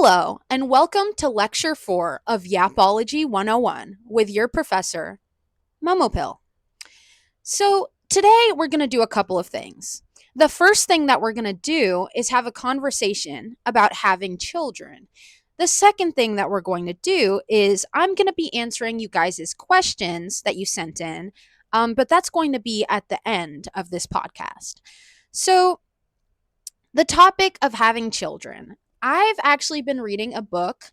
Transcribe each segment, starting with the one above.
Hello, and welcome to Lecture 4 of Yapology 101 with your professor, MOMOPILL. So, today we're going to do a couple of things. The first thing that we're going to do is have a conversation about having children. The second thing that we're going to do is I'm going to be answering you guys' questions that you sent in, but that's going to be at the end of this podcast. So, the topic of having children. I've actually been reading a book,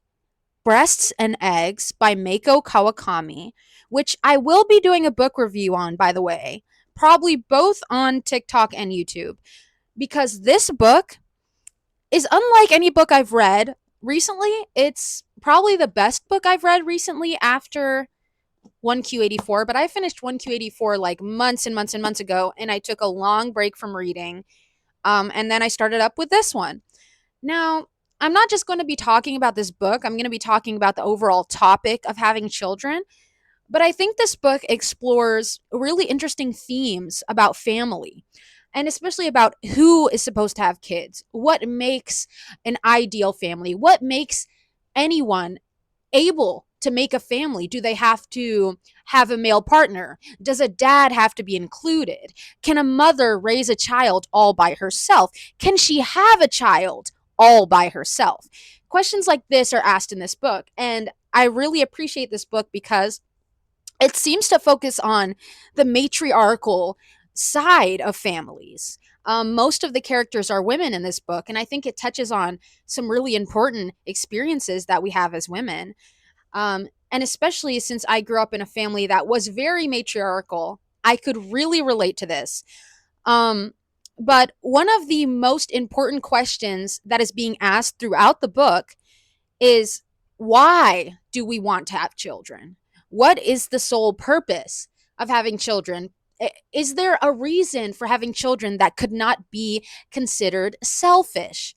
Breasts and Eggs by Mako Kawakami, which I will be doing a book review on, by the way, probably both on TikTok and YouTube, because this book is unlike any book I've read recently. It's probably the best book I've read recently after 1Q84, but I finished 1Q84 like months and months and months ago, and I took a long break from reading. And then I started up with this one. Now, I'm not just going to be talking about this book, I'm going to be talking about the overall topic of having children. But I think this book explores really interesting themes about family, and especially about who is supposed to have kids, what makes an ideal family, what makes anyone able to make a family. Do they have to have a male partner? Does a dad have to be included? Can a mother raise a child all by herself? Can she have a child all by herself? Questions like this are asked in this book, and I really appreciate this book because it seems to focus on the matriarchal side of families. Most of the characters are women in this book, and I think it touches on some really important experiences that we have as women. And especially since I grew up in a family that was very matriarchal, I could really relate to this. Um, but one of the most important questions that is being asked throughout the book is, why do we want to have children? What is the sole purpose of having children? Is there a reason for having children that could not be considered selfish?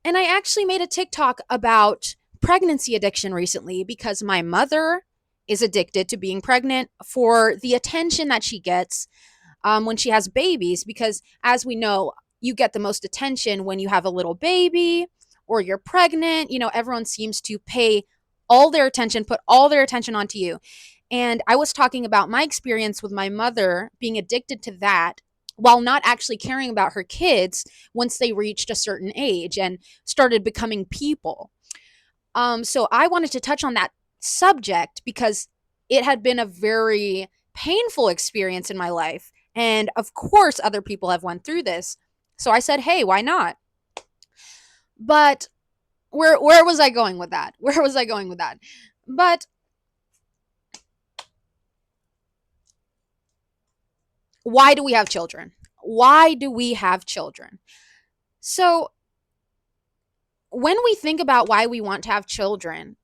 And I actually made a TikTok about pregnancy addiction recently because my mother is addicted to being pregnant for the attention that she gets when she has babies. Because as we know, you get the most attention when you have a little baby or you're pregnant. You know, everyone seems to pay all their attention, put all their attention onto you. And I was talking about my experience with my mother being addicted to that while not actually caring about her kids once they reached a certain age and started becoming people. So I wanted to touch on that subject because it had been a very painful experience in my life. And of course, other people have went through this. So I said, hey, why not? But where was I going with that? Where was I going with that? But why do we have children? Why do we have children? So when we think about why we want to have children,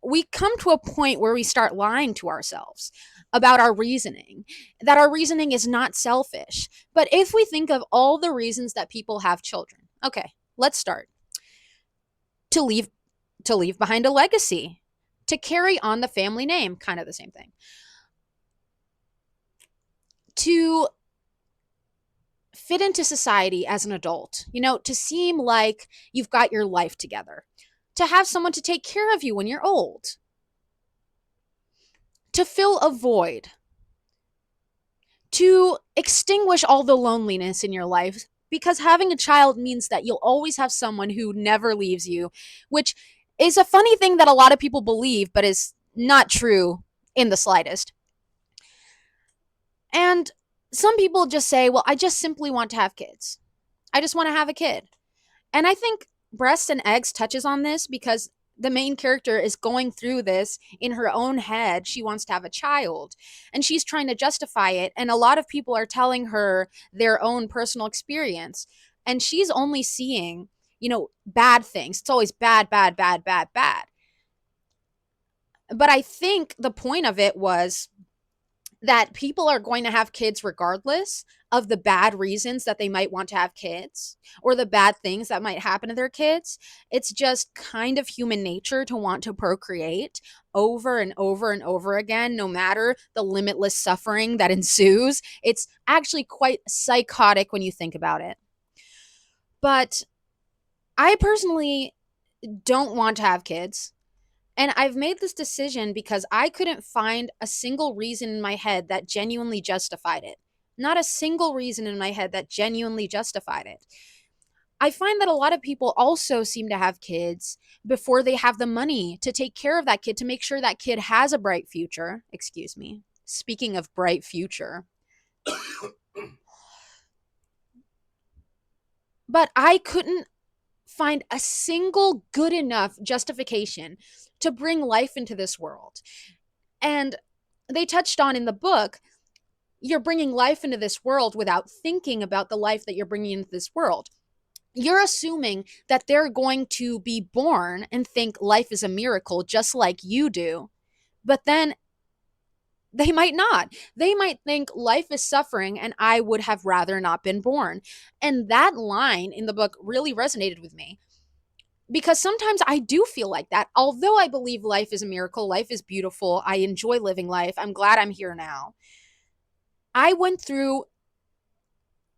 we come to a point where we start lying to ourselves about our reasoning, that our reasoning is not selfish. But if we think of all the reasons that people have children, okay, let's start. To leave behind a legacy, to carry on the family name, kind of the same thing. To fit into society as an adult, to seem like you've got your life together, to have someone to take care of you when you're old, to fill a void, to extinguish all the loneliness in your life, because having a child means that you'll always have someone who never leaves you, which is a funny thing that a lot of people believe, but is not true in the slightest. And some people just say, well, I just simply want to have kids. I just want to have a kid. And I think Breasts and Eggs touches on this because the main character is going through this in her own head. She wants to have a child and she's trying to justify it. And a lot of people are telling her their own personal experience. And she's only seeing, bad things. It's always bad, bad, bad, bad, bad. But I think the point of it was that people are going to have kids regardless of the bad reasons that they might want to have kids or the bad things that might happen to their kids. It's just kind of human nature to want to procreate over and over and over again, no matter the limitless suffering that ensues. It's actually quite psychotic when you think about it. But I personally don't want to have kids. And I've made this decision because I couldn't find a single reason in my head that genuinely justified it. Not a single reason in my head that genuinely justified it. I find that a lot of people also seem to have kids before they have the money to take care of that kid, to make sure that kid has a bright future. Excuse me. Speaking of bright future, but I couldn't find a single good enough justification to bring life into this world. And they touched on in the book, you're bringing life into this world without thinking about the life that you're bringing into this world. You're assuming that they're going to be born and think life is a miracle just like you do. But then they might not. They might think life is suffering and I would have rather not been born. And that line in the book really resonated with me because sometimes I do feel like that. Although I believe life is a miracle, life is beautiful, I enjoy living life, I'm glad I'm here now. I went through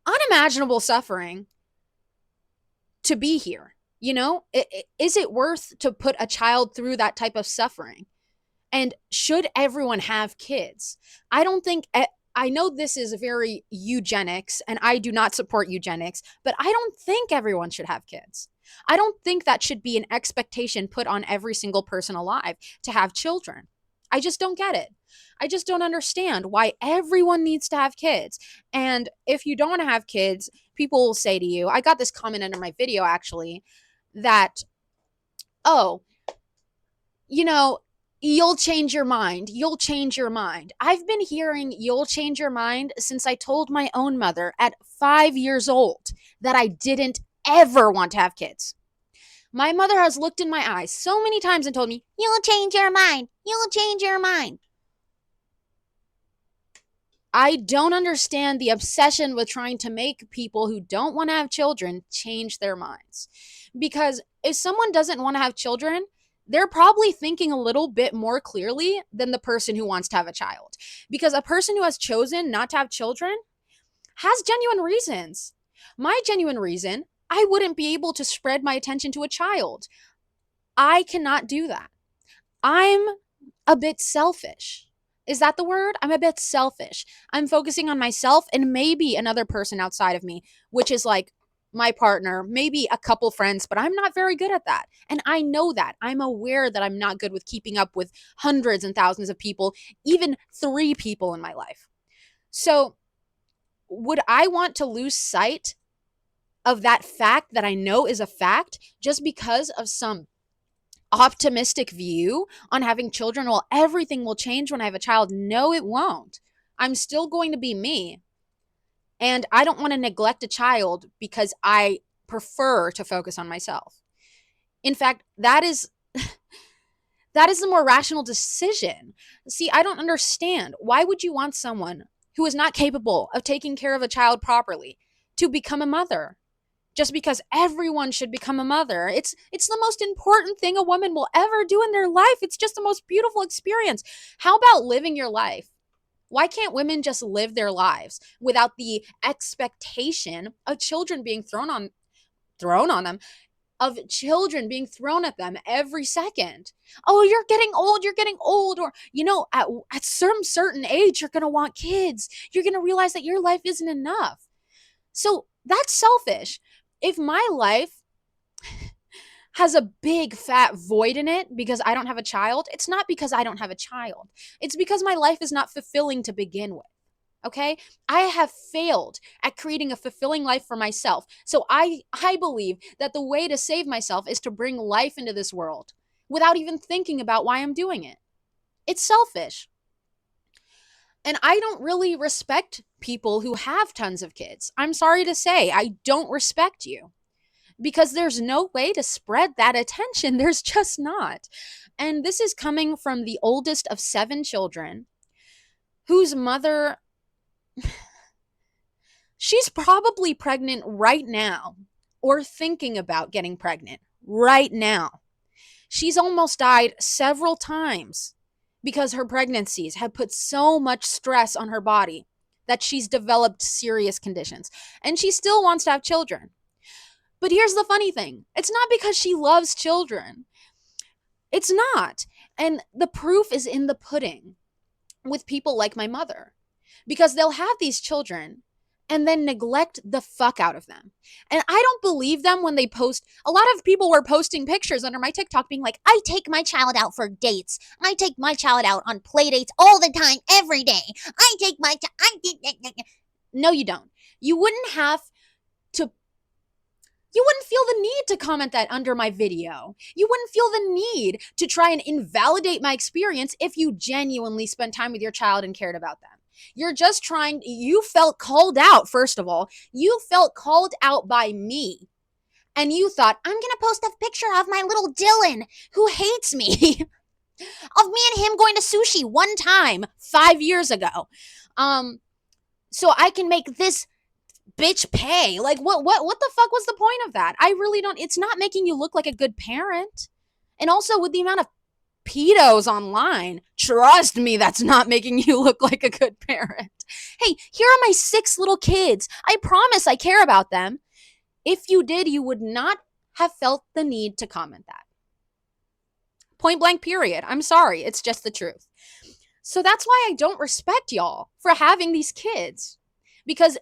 unimaginable suffering to be here. You know, is it worth to put a child through that type of suffering? And should everyone have kids? I don't think, I know this is very eugenics, and I do not support eugenics, but I don't think everyone should have kids. I don't think that should be an expectation put on every single person alive to have children. I just don't get it. I just don't understand why everyone needs to have kids. And if you don't want to have kids, people will say to you, I got this comment under my video actually, that, oh, you know, you'll change your mind. You'll change your mind. I've been hearing you'll change your mind since I told my own mother at 5 years old that I didn't ever want to have kids. My mother has looked in my eyes so many times and told me, you'll change your mind. You'll change your mind. I don't understand the obsession with trying to make people who don't want to have children change their minds. Because if someone doesn't want to have children, they're probably thinking a little bit more clearly than the person who wants to have a child. Because a person who has chosen not to have children has genuine reasons. My genuine reason, I wouldn't be able to spread my attention to a child. I cannot do that. I'm a bit selfish. Is that the word? I'm a bit selfish. I'm focusing on myself and maybe another person outside of me, which is like my partner, maybe a couple friends, but I'm not very good at that. And I know that. I'm aware that I'm not good with keeping up with hundreds and thousands of people, even 3 people in my life. So, would I want to lose sight of that fact that I know is a fact just because of some optimistic view on having children? Well, everything will change when I have a child? No, it won't. I'm still going to be me. And I don't want to neglect a child because I prefer to focus on myself. In fact, that is the more rational decision. See, I don't understand. Why would you want someone who is not capable of taking care of a child properly to become a mother? Just because everyone should become a mother. It's the most important thing a woman will ever do in their life. It's just the most beautiful experience. How about living your life? Why can't women just live their lives without the expectation of children being thrown on them, of children being thrown at them every second? Oh, you're getting old, or at some certain age you're going to want kids. You're going to realize that your life isn't enough. So that's selfish. If my life has a big fat void in it because I don't have a child, it's not because I don't have a child. It's because my life is not fulfilling to begin with. Okay? I have failed at creating a fulfilling life for myself. So I believe that the way to save myself is to bring life into this world without even thinking about why I'm doing it. It's selfish. And I don't really respect people who have tons of kids. I'm sorry to say, I don't respect you because there's no way to spread that attention. There's just not. And this is coming from the oldest of 7 children, whose mother, she's probably pregnant right now or thinking about getting pregnant right now. She's almost died several times because her pregnancies have put so much stress on her body that she's developed serious conditions. And she still wants to have children. But here's the funny thing. It's not because she loves children. It's not. And the proof is in the pudding with people like my mother, because they'll have these children and then neglect the fuck out of them. And I don't believe them when they post. A lot of people were posting pictures under my TikTok being like, I take my child out for dates. I take my child out on play dates all the time, every day. I take my No, you don't. You wouldn't have to you wouldn't feel the need to comment that under my video. You wouldn't feel the need to try and invalidate my experience if you genuinely spent time with your child and cared about them. You're just trying, you felt called out, first of all. You felt called out by me. And you thought, I'm going to post a picture of my little Dylan who hates me, of me and him going to sushi one time 5 years ago. So I can make this bitch pay. Like, what the fuck was the point of that? I really don't. It's not making you look like a good parent. And also, with the amount of pedos online, trust me, that's not making you look like a good parent. Hey, here are my 6 little kids. I promise I care about them. If you did, you would not have felt the need to comment that. Point blank, period. I'm sorry. It's just the truth. So that's why I don't respect y'all for having these kids. Because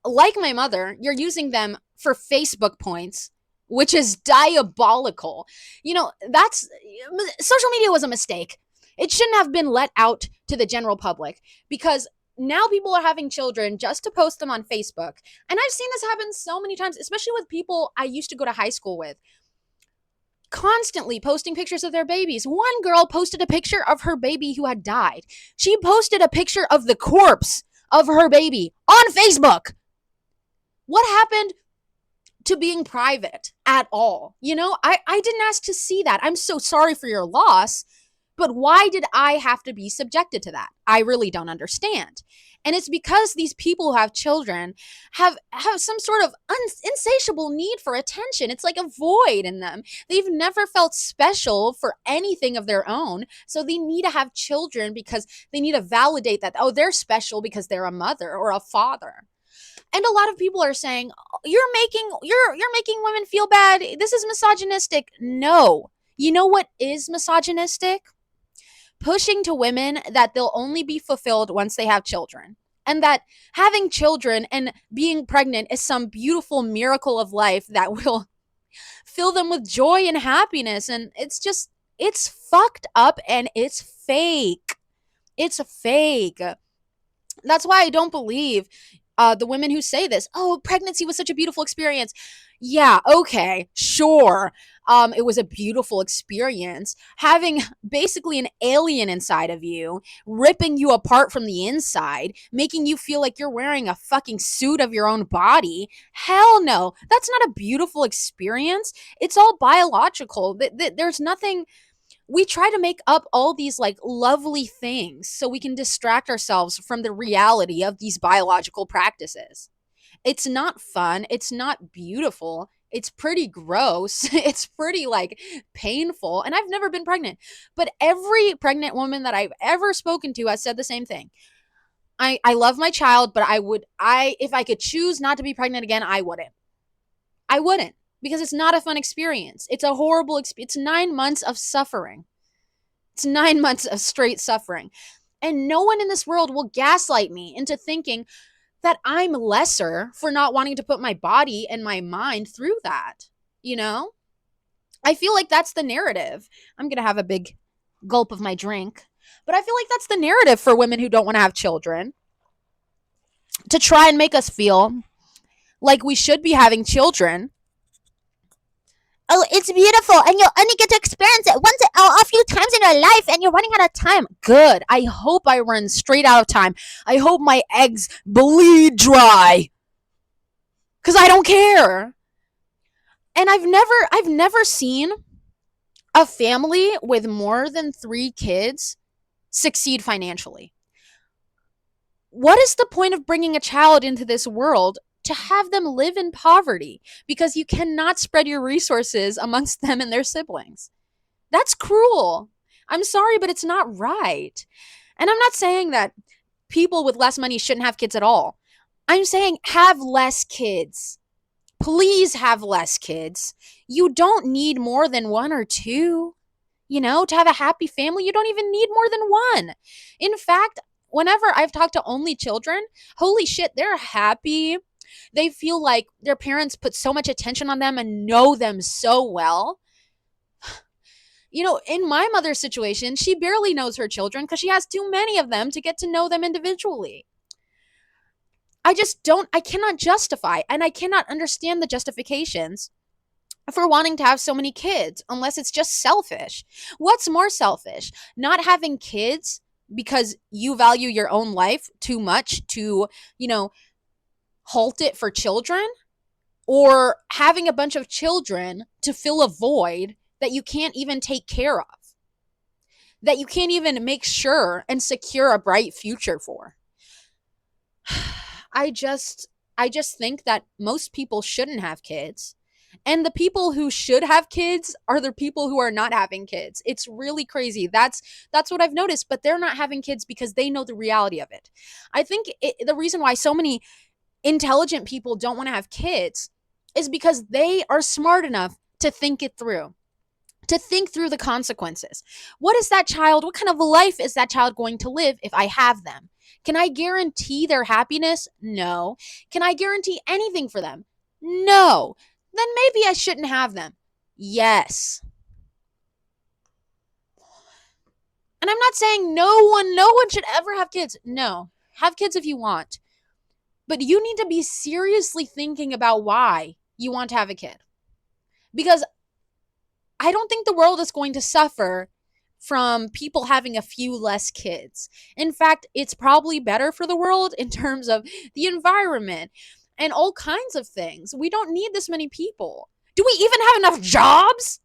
like my mother, you're using them for Facebook points, which is diabolical. You know, that's social media was a mistake. It shouldn't have been let out to the general public, because now people are having children just to post them on Facebook. And I've seen this happen so many times, especially with people I used to go to high school with, constantly posting pictures of their babies. One girl posted a picture of her baby who had died. She posted a picture of the corpse of her baby on Facebook. What happened to being private at all? You know, I didn't ask to see that. I'm so sorry for your loss, but why did I have to be subjected to that? I really don't understand. And it's because these people who have children have some sort of insatiable need for attention. It's like a void in them. They've never felt special for anything of their own. So they need to have children because they need to validate that, oh, they're special because they're a mother or a father. And a lot of people are saying, you're making women feel bad. This is misogynistic. No. You know what is misogynistic? Pushing to women that they'll only be fulfilled once they have children. And that having children and being pregnant is some beautiful miracle of life that will fill them with joy and happiness. And it's fucked up and it's fake. It's fake. That's why I don't believe the women who say this. Oh, pregnancy was such a beautiful experience. Yeah, okay, sure. It was a beautiful experience. Having basically an alien inside of you, ripping you apart from the inside, making you feel like you're wearing a fucking suit of your own body. Hell no. That's not a beautiful experience. It's all biological. There's nothing. We try to make up all these like lovely things so we can distract ourselves from the reality of these biological practices. It's not fun. It's not beautiful. It's pretty gross. It's pretty like painful. And I've never been pregnant, but every pregnant woman that I've ever spoken to has said the same thing. I love my child, but if I could choose not to be pregnant again, I wouldn't. I wouldn't. Because it's not a fun experience. It's a horrible experience. It's 9 months of suffering. It's 9 months of straight suffering. And no one in this world will gaslight me into thinking that I'm lesser for not wanting to put my body and my mind through that. You know? I feel like that's the narrative. I'm going to have a big gulp of my drink. But I feel like that's the narrative for women who don't want to have children. To try and make us feel like we should be having children. Oh, it's beautiful, and you'll only get to experience it once a few times in your life, and you're running out of time. Good. I hope I run straight out of time. I hope my eggs bleed dry, because I don't care. And I've never seen a family with more than 3 kids succeed financially. What is the point of bringing a child into this world to have them live in poverty because you cannot spread your resources amongst them and their siblings? That's cruel. I'm sorry, but it's not right. And I'm not saying that people with less money shouldn't have kids at all. I'm saying have less kids. Please have less kids. You don't need more than one or two. To have a happy family, you don't even need more than one. In fact, whenever I've talked to only children, holy shit, they're happy. They feel like their parents put so much attention on them and know them so well. In my mother's situation, she barely knows her children because she has too many of them to get to know them individually. I cannot justify and I cannot understand the justifications for wanting to have so many kids unless it's just selfish. What's more selfish? Not having kids because you value your own life too much to, halt it for children, or having a bunch of children to fill a void that you can't even take care of, that you can't even make sure and secure a bright future for. I just think that most people shouldn't have kids. And the people who should have kids are the people who are not having kids. It's really crazy. That's what I've noticed, but they're not having kids because they know the reality of it. I think the reason why so many intelligent people don't want to have kids is because they are smart enough to think it through. To think through the consequences. What kind of a life is that child going to live if I have them? Can I guarantee their happiness? No. Can I guarantee anything for them? No. Then maybe I shouldn't have them. Yes. And I'm not saying no one should ever have kids. No. Have kids if you want. But you need to be seriously thinking about why you want to have a kid. Because I don't think the world is going to suffer from people having a few less kids. In fact, it's probably better for the world in terms of the environment and all kinds of things. We don't need this many people. Do we even have enough jobs?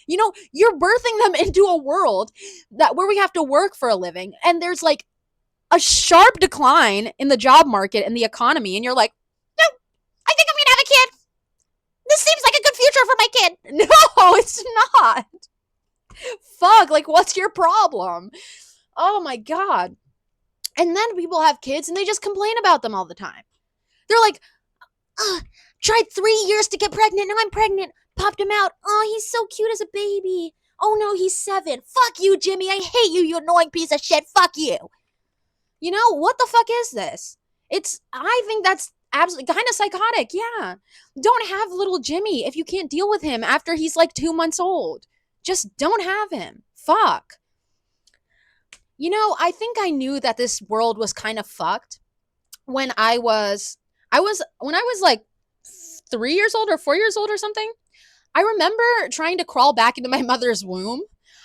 You're birthing them into a world where we have to work for a living, and there's like a sharp decline in the job market and the economy, and you're like, no, I think I'm gonna have a kid. This seems like a good future for my kid. No, it's not. Fuck, like, what's your problem? Oh my God. And then people have kids and they just complain about them all the time. They're like, tried 3 years to get pregnant. Now I'm pregnant. Popped him out. Oh, he's so cute as a baby. Oh no, he's 7. Fuck you, Jimmy. I hate you, you annoying piece of shit. Fuck you. What the fuck is this? I think that's absolutely kind of psychotic. Yeah. Don't have little Jimmy if you can't deal with him after he's like 2 months old. Just don't have him. Fuck. I think I knew that this world was kind of fucked when when I was like 3 years old or 4 years old or something. I remember trying to crawl back into my mother's womb.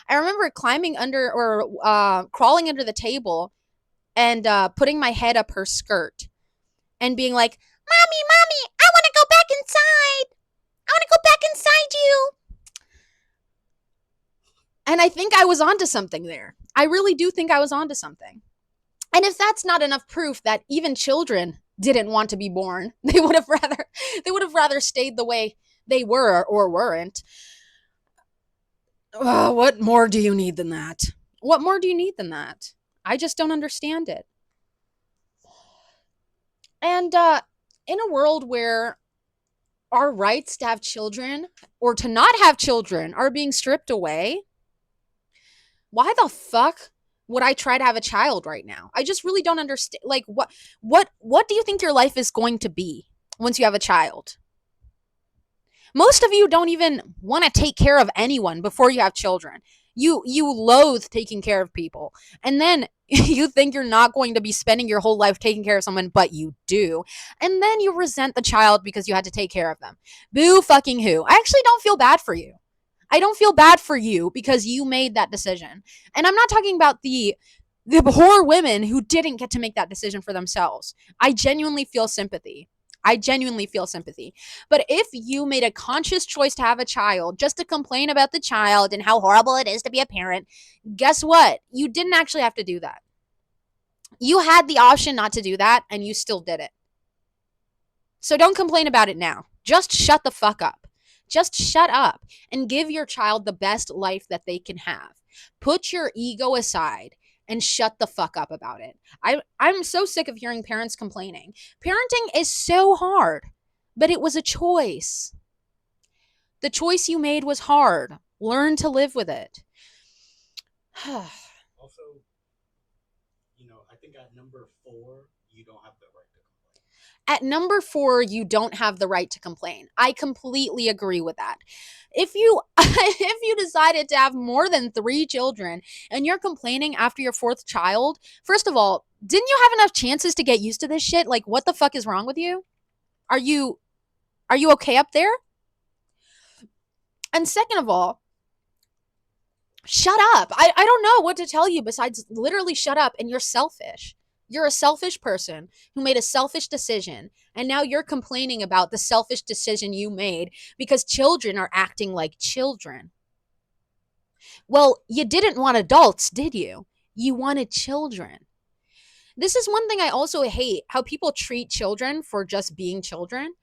I remember climbing under or crawling under the table and putting my head up her skirt and being like, Mommy, I want to go back inside. I want to go back inside you. And I think I was onto something there. I really do think I was onto something. And if that's not enough proof that even children didn't want to be born, they would have rather stayed the way they were or weren't. What more do you need than that? What more do you need than that? I just don't understand it. And in a world where our rights to have children or to not have children are being stripped away, why the fuck would I try to have a child right now? I just really don't understand. Like, what do you think your life is going to be once you have a child? Most of you don't even want to take care of anyone before you have children. You loathe taking care of people. And then you think you're not going to be spending your whole life taking care of someone, but you do. And then you resent the child because you had to take care of them. Boo fucking who. I actually don't feel bad for you. I don't feel bad for you because you made that decision. And I'm not talking about the poor women who didn't get to make that decision for themselves. I genuinely feel sympathy. But if you made a conscious choice to have a child just to complain about the child and how horrible it is to be a parent, guess what? You didn't actually have to do that. You had the option not to do that, and you still did it. So don't complain about it now. Just shut the fuck up. Just shut up and give your child the best life that they can have. Put your ego aside and shut the fuck up about it. I'm so sick of hearing parents complaining. Parenting is so hard. but it was a choice. The choice you made was hard. Learn to live with it. Also, I think at number 4, you don't have the right to complain. At number 4, you don't have the right to complain. I completely agree with that. If you if you decided to have more than 3 children and you're complaining after your 4th child, first of all, didn't you have enough chances to get used to this shit? Like, what the fuck is wrong with you? Are you are you okay up there? And second of all, shut up. I don't know what to tell you besides literally shut up, and you're selfish. You're a selfish person who made a selfish decision, and now you're complaining about the selfish decision you made because children are acting like children. Well, you didn't want adults, did you? You wanted children. This is one thing I also hate, how people treat children for just being children,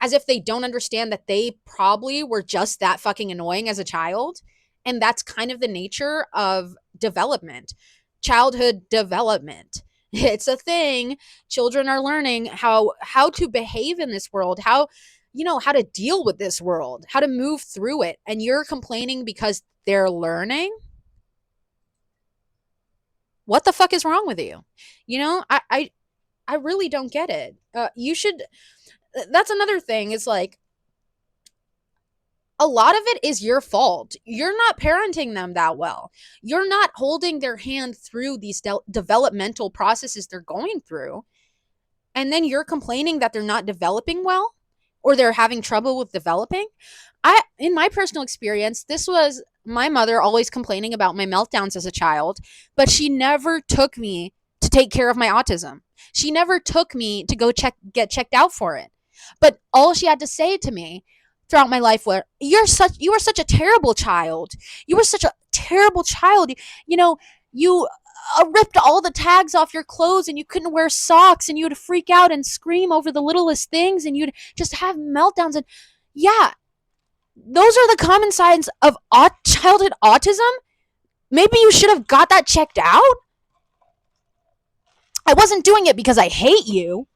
as if they don't understand that they probably were just that fucking annoying as a child. And that's kind of the nature of development, childhood development. It's a thing. Children are learning how to behave in this world, how to deal with this world, how to move through it. And you're complaining because they're learning? What the fuck is wrong with you? I really don't get it. You should That's another thing. Is like, a lot of it is your fault. You're not parenting them that well. You're not holding their hand through these developmental processes they're going through. And then you're complaining that they're not developing well or they're having trouble with developing. In my personal experience, this was my mother always complaining about my meltdowns as a child, but she never took me to take care of my autism. She never took me to get checked out for it. But all she had to say to me throughout my life were, you are such a terrible child. You were such a terrible child. You ripped all the tags off your clothes and you couldn't wear socks and you would freak out and scream over the littlest things and you'd just have meltdowns. And yeah, those are the common signs of childhood autism. Maybe you should have got that checked out. I wasn't doing it because I hate you.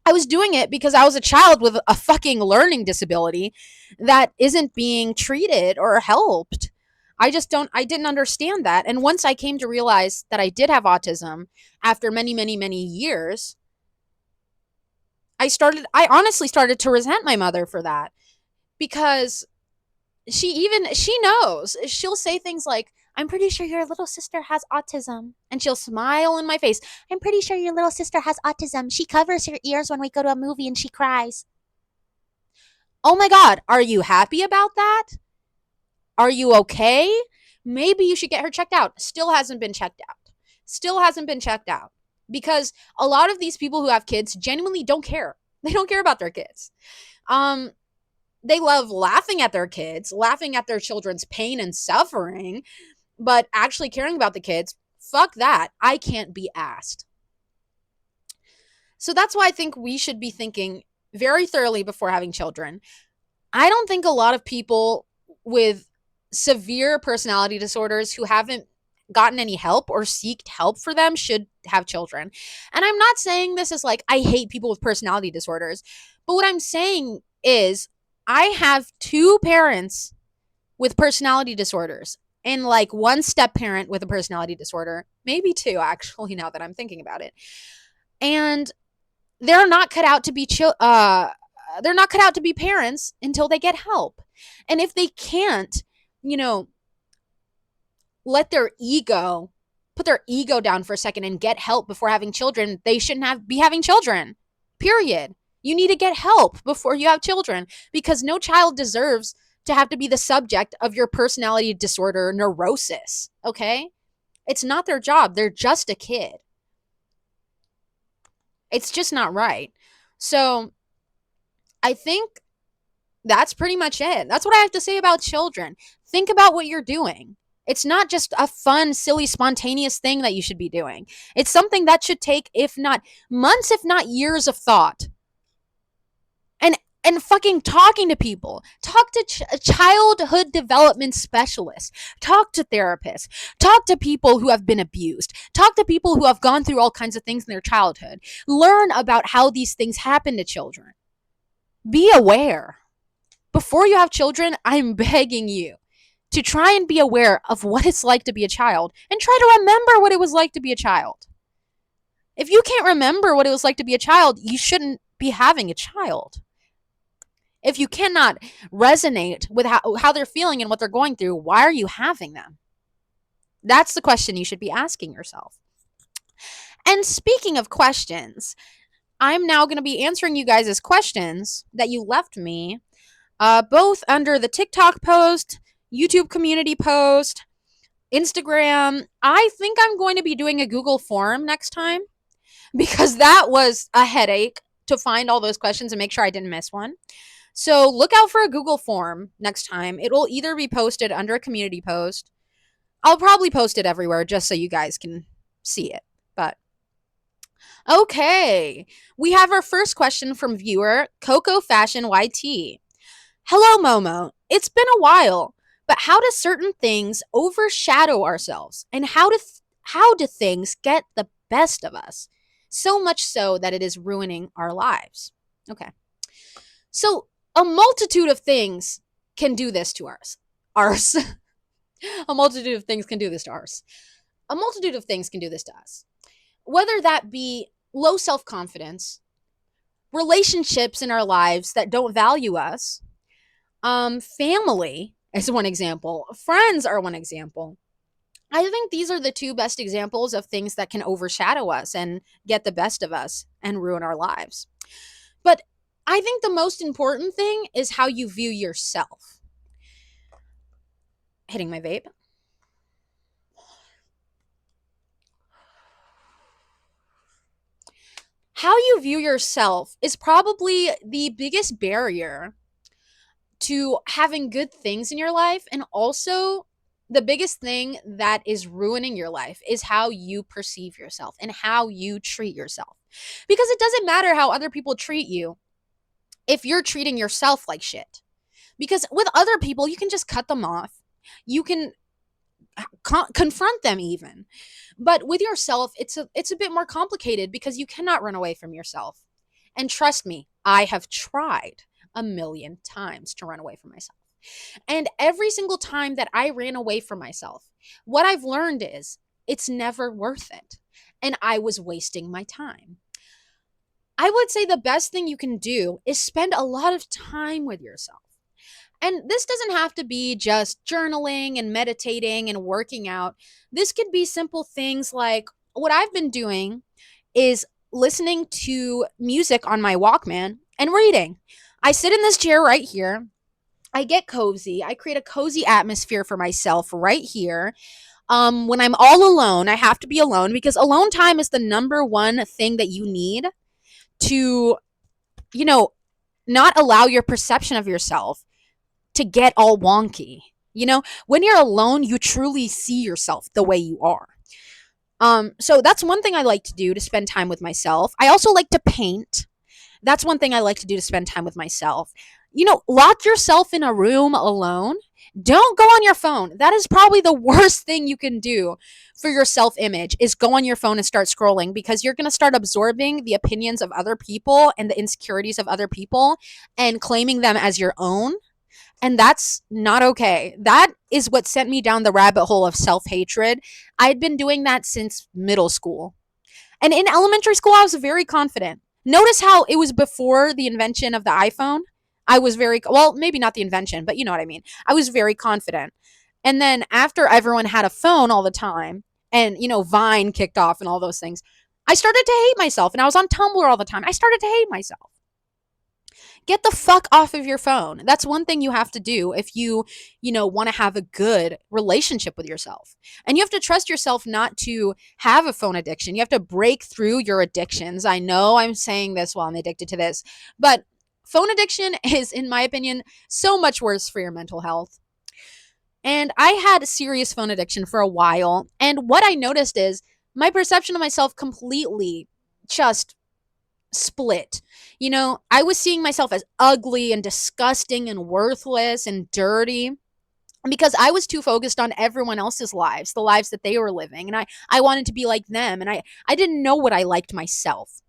I was doing it because I was a child with a fucking learning disability that isn't being treated or helped. I didn't understand that. And once I came to realize that I did have autism after many, many, many years, I honestly started to resent my mother for that, because she knows. She'll say things like, I'm pretty sure your little sister has autism. And she'll smile in my face. I'm pretty sure your little sister has autism. She covers her ears when we go to a movie and she cries. Oh my God, are you happy about that? Are you okay? Maybe you should get her checked out. Still hasn't been checked out. Still hasn't been checked out. Because a lot of these people who have kids genuinely don't care. They don't care about their kids. They love laughing at their kids, laughing at their children's pain and suffering, but actually caring about the kids, fuck that. I can't be asked. So that's why I think we should be thinking very thoroughly before having children. I don't think a lot of people with severe personality disorders who haven't gotten any help or seeked help for them should have children. And I'm not saying this as like I hate people with personality disorders, but what I'm saying is I have 2 parents with personality disorders and like 1 step parent with a personality disorder, maybe 2 actually, now that I'm thinking about it. And they're not cut out to be they're not cut out to be parents until they get help. And if they can't, you know, let their ego put their ego down for a second and get help before having children, they shouldn't be having children. Period. You need to get help before you have children, because no child deserves to have to be the subject of your personality disorder neurosis, okay? It's not their job. They're just a kid. It's just not right. So, I think that's pretty much it. That's what I have to say about children. Think about what you're doing. It's not just a fun, silly, spontaneous thing that you should be doing. It's something that should take, if not months, if not years of thought. And and fucking talking to people. Talk to childhood development specialists. Talk to therapists. Talk to people who have been abused. Talk to people who have gone through all kinds of things in their childhood. Learn about how these things happen to children. Be aware. Before you have children, I'm begging you to try and be aware of what it's like to be a child and try to remember what it was like to be a child. If you can't remember what it was like to be a child, you shouldn't be having a child. If you cannot resonate with how they're feeling and what they're going through, why are you having them? That's the question you should be asking yourself. And speaking of questions, I'm now going to be answering you guys' questions that you left me, both under the TikTok post, YouTube community post, Instagram. I think I'm going to be doing a Google form next time because that was a headache to find all those questions and make sure I didn't miss one. So look out for a Google form next time. It will either be posted under a community post. I'll probably post it everywhere just so you guys can see it. But okay, we have our first question from viewer Coco Fashion YT. Hello, Momo. It's been a while, but how do certain things overshadow ourselves, and how do things get the best of us? So much so that it is ruining our lives. Okay. So, a multitude of things can do this to ours. Ours. A multitude of things can do this to ours. A multitude of things can do this to us. Whether that be low self confidence, relationships in our lives that don't value us, family is one example, friends are one example. I think these are the two best examples of things that can overshadow us and get the best of us and ruin our lives. But I think the most important thing is how you view yourself. Hitting my vape. How you view yourself is probably the biggest barrier to having good things in your life, and also the biggest thing that is ruining your life is how you perceive yourself and how you treat yourself. Because it doesn't matter how other people treat you if you're treating yourself like shit. Because with other people, you can just cut them off. You can confront them even. But with yourself, it's a bit more complicated because you cannot run away from yourself. And trust me, I have tried a million times to run away from myself. And every single time that I ran away from myself, what I've learned is it's never worth it. And I was wasting my time. I would say the best thing you can do is spend a lot of time with yourself. And this doesn't have to be just journaling and meditating and working out. This could be simple things like what I've been doing is listening to music on my Walkman and reading. I sit in this chair right here. I get cozy. I create a cozy atmosphere for myself right here. When I'm all alone, I have to be alone because alone time is the number one thing that you need to, you know, not allow your perception of yourself to get all wonky. When you're alone, you truly see yourself the way you are. So that's one thing I like to do to spend time with myself. I also like to paint. That's one thing I like to do to spend time with myself. Lock yourself in a room alone. Don't go on your phone. That is probably the worst thing you can do for your self-image is go on your phone and start scrolling because you're going to start absorbing the opinions of other people and the insecurities of other people and claiming them as your own. And that's not okay. That is what sent me down the rabbit hole of self-hatred. I'd been doing that since middle school. And in elementary school, I was very confident. Notice how it was before the invention of the iPhone. I was well, maybe not the invention, but you know what I mean. I was very confident. And then after everyone had a phone all the time and, Vine kicked off and all those things, I started to hate myself. And I was on Tumblr all the time. I started to hate myself. Get the fuck off of your phone. That's one thing you have to do if you want to have a good relationship with yourself. And you have to trust yourself not to have a phone addiction. You have to break through your addictions. I know I'm saying this while I'm addicted to this, but phone addiction is, in my opinion, so much worse for your mental health. And I had serious phone addiction for a while. And what I noticed is my perception of myself completely just split. I was seeing myself as ugly and disgusting and worthless and dirty because I was too focused on everyone else's lives, the lives that they were living. And I wanted to be like them. And I didn't know what I liked myself.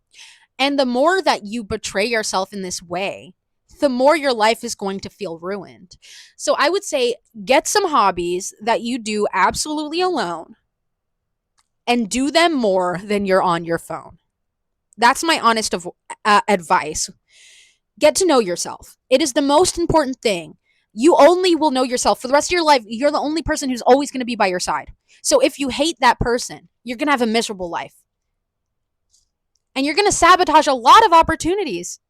And the more that you betray yourself in this way, the more your life is going to feel ruined. So I would say get some hobbies that you do absolutely alone and do them more than you're on your phone. That's my honest advice. Get to know yourself. It is the most important thing. You only will know yourself for the rest of your life. You're the only person who's always going to be by your side. So if you hate that person, you're going to have a miserable life. And you're going to sabotage a lot of opportunities.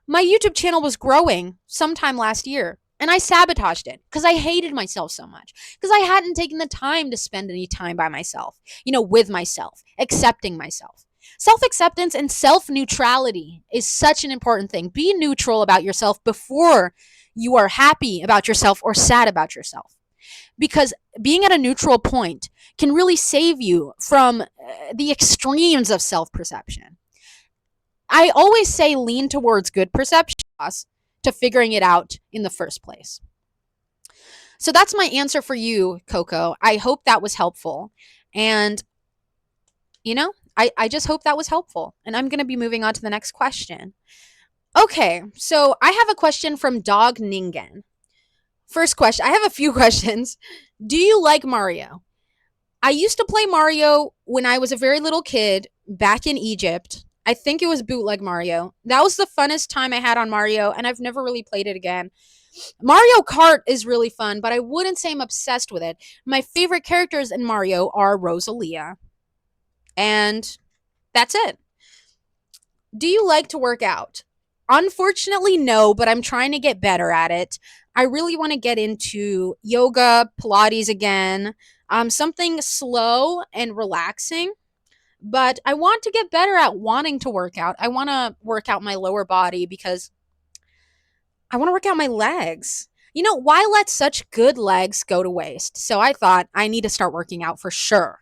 My YouTube channel was growing sometime last year, and I sabotaged it because I hated myself so much. Because I hadn't taken the time to spend any time by myself, with myself, accepting myself. Self acceptance and self neutrality is such an important thing. Be neutral about yourself before you are happy about yourself or sad about yourself. Because being at a neutral point can really save you from the extremes of self perception. I always say lean towards good perception to figuring it out in the first place. So that's my answer for you, Coco. I hope that was helpful. And, I just hope that was helpful. And I'm going to be moving on to the next question. Okay, so I have a question from Dog Ningen. First question, I have a few questions. Do you like Mario? I used to play Mario when I was a very little kid back in Egypt. I think it was bootleg Mario. That was the funnest time I had on Mario, and I've never really played it again. Mario Kart is really fun, but I wouldn't say I'm obsessed with it. My favorite characters in Mario are Rosalia. And that's it. Do you like to work out? Unfortunately, no, but I'm trying to get better at it. I really want to get into yoga, Pilates again, something slow and relaxing. But I want to get better at wanting to work out. I want to work out my lower body because I want to work out my legs. Why let such good legs go to waste? So I thought I need to start working out for sure.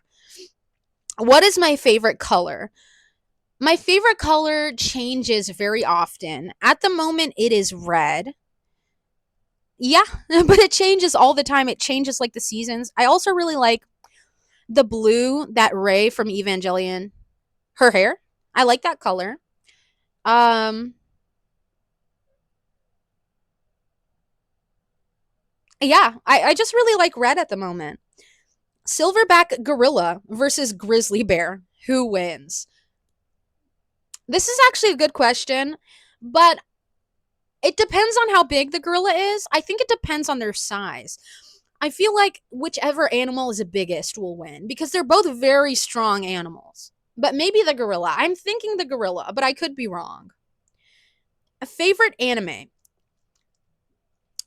What is my favorite color? My favorite color changes very often. At the moment, it is red. Yeah, but it changes all the time. It changes like the seasons. I also really like the blue that Ray from Evangelion, her hair. I like that color. Um, yeah, I just really like red at the moment. Silverback gorilla versus grizzly bear. Who wins? This is actually a good question, but it depends on how big the gorilla is. I think it depends on their size. I feel like whichever animal is the biggest will win because they're both very strong animals. But maybe the gorilla. I'm thinking the gorilla, but I could be wrong. A favorite anime.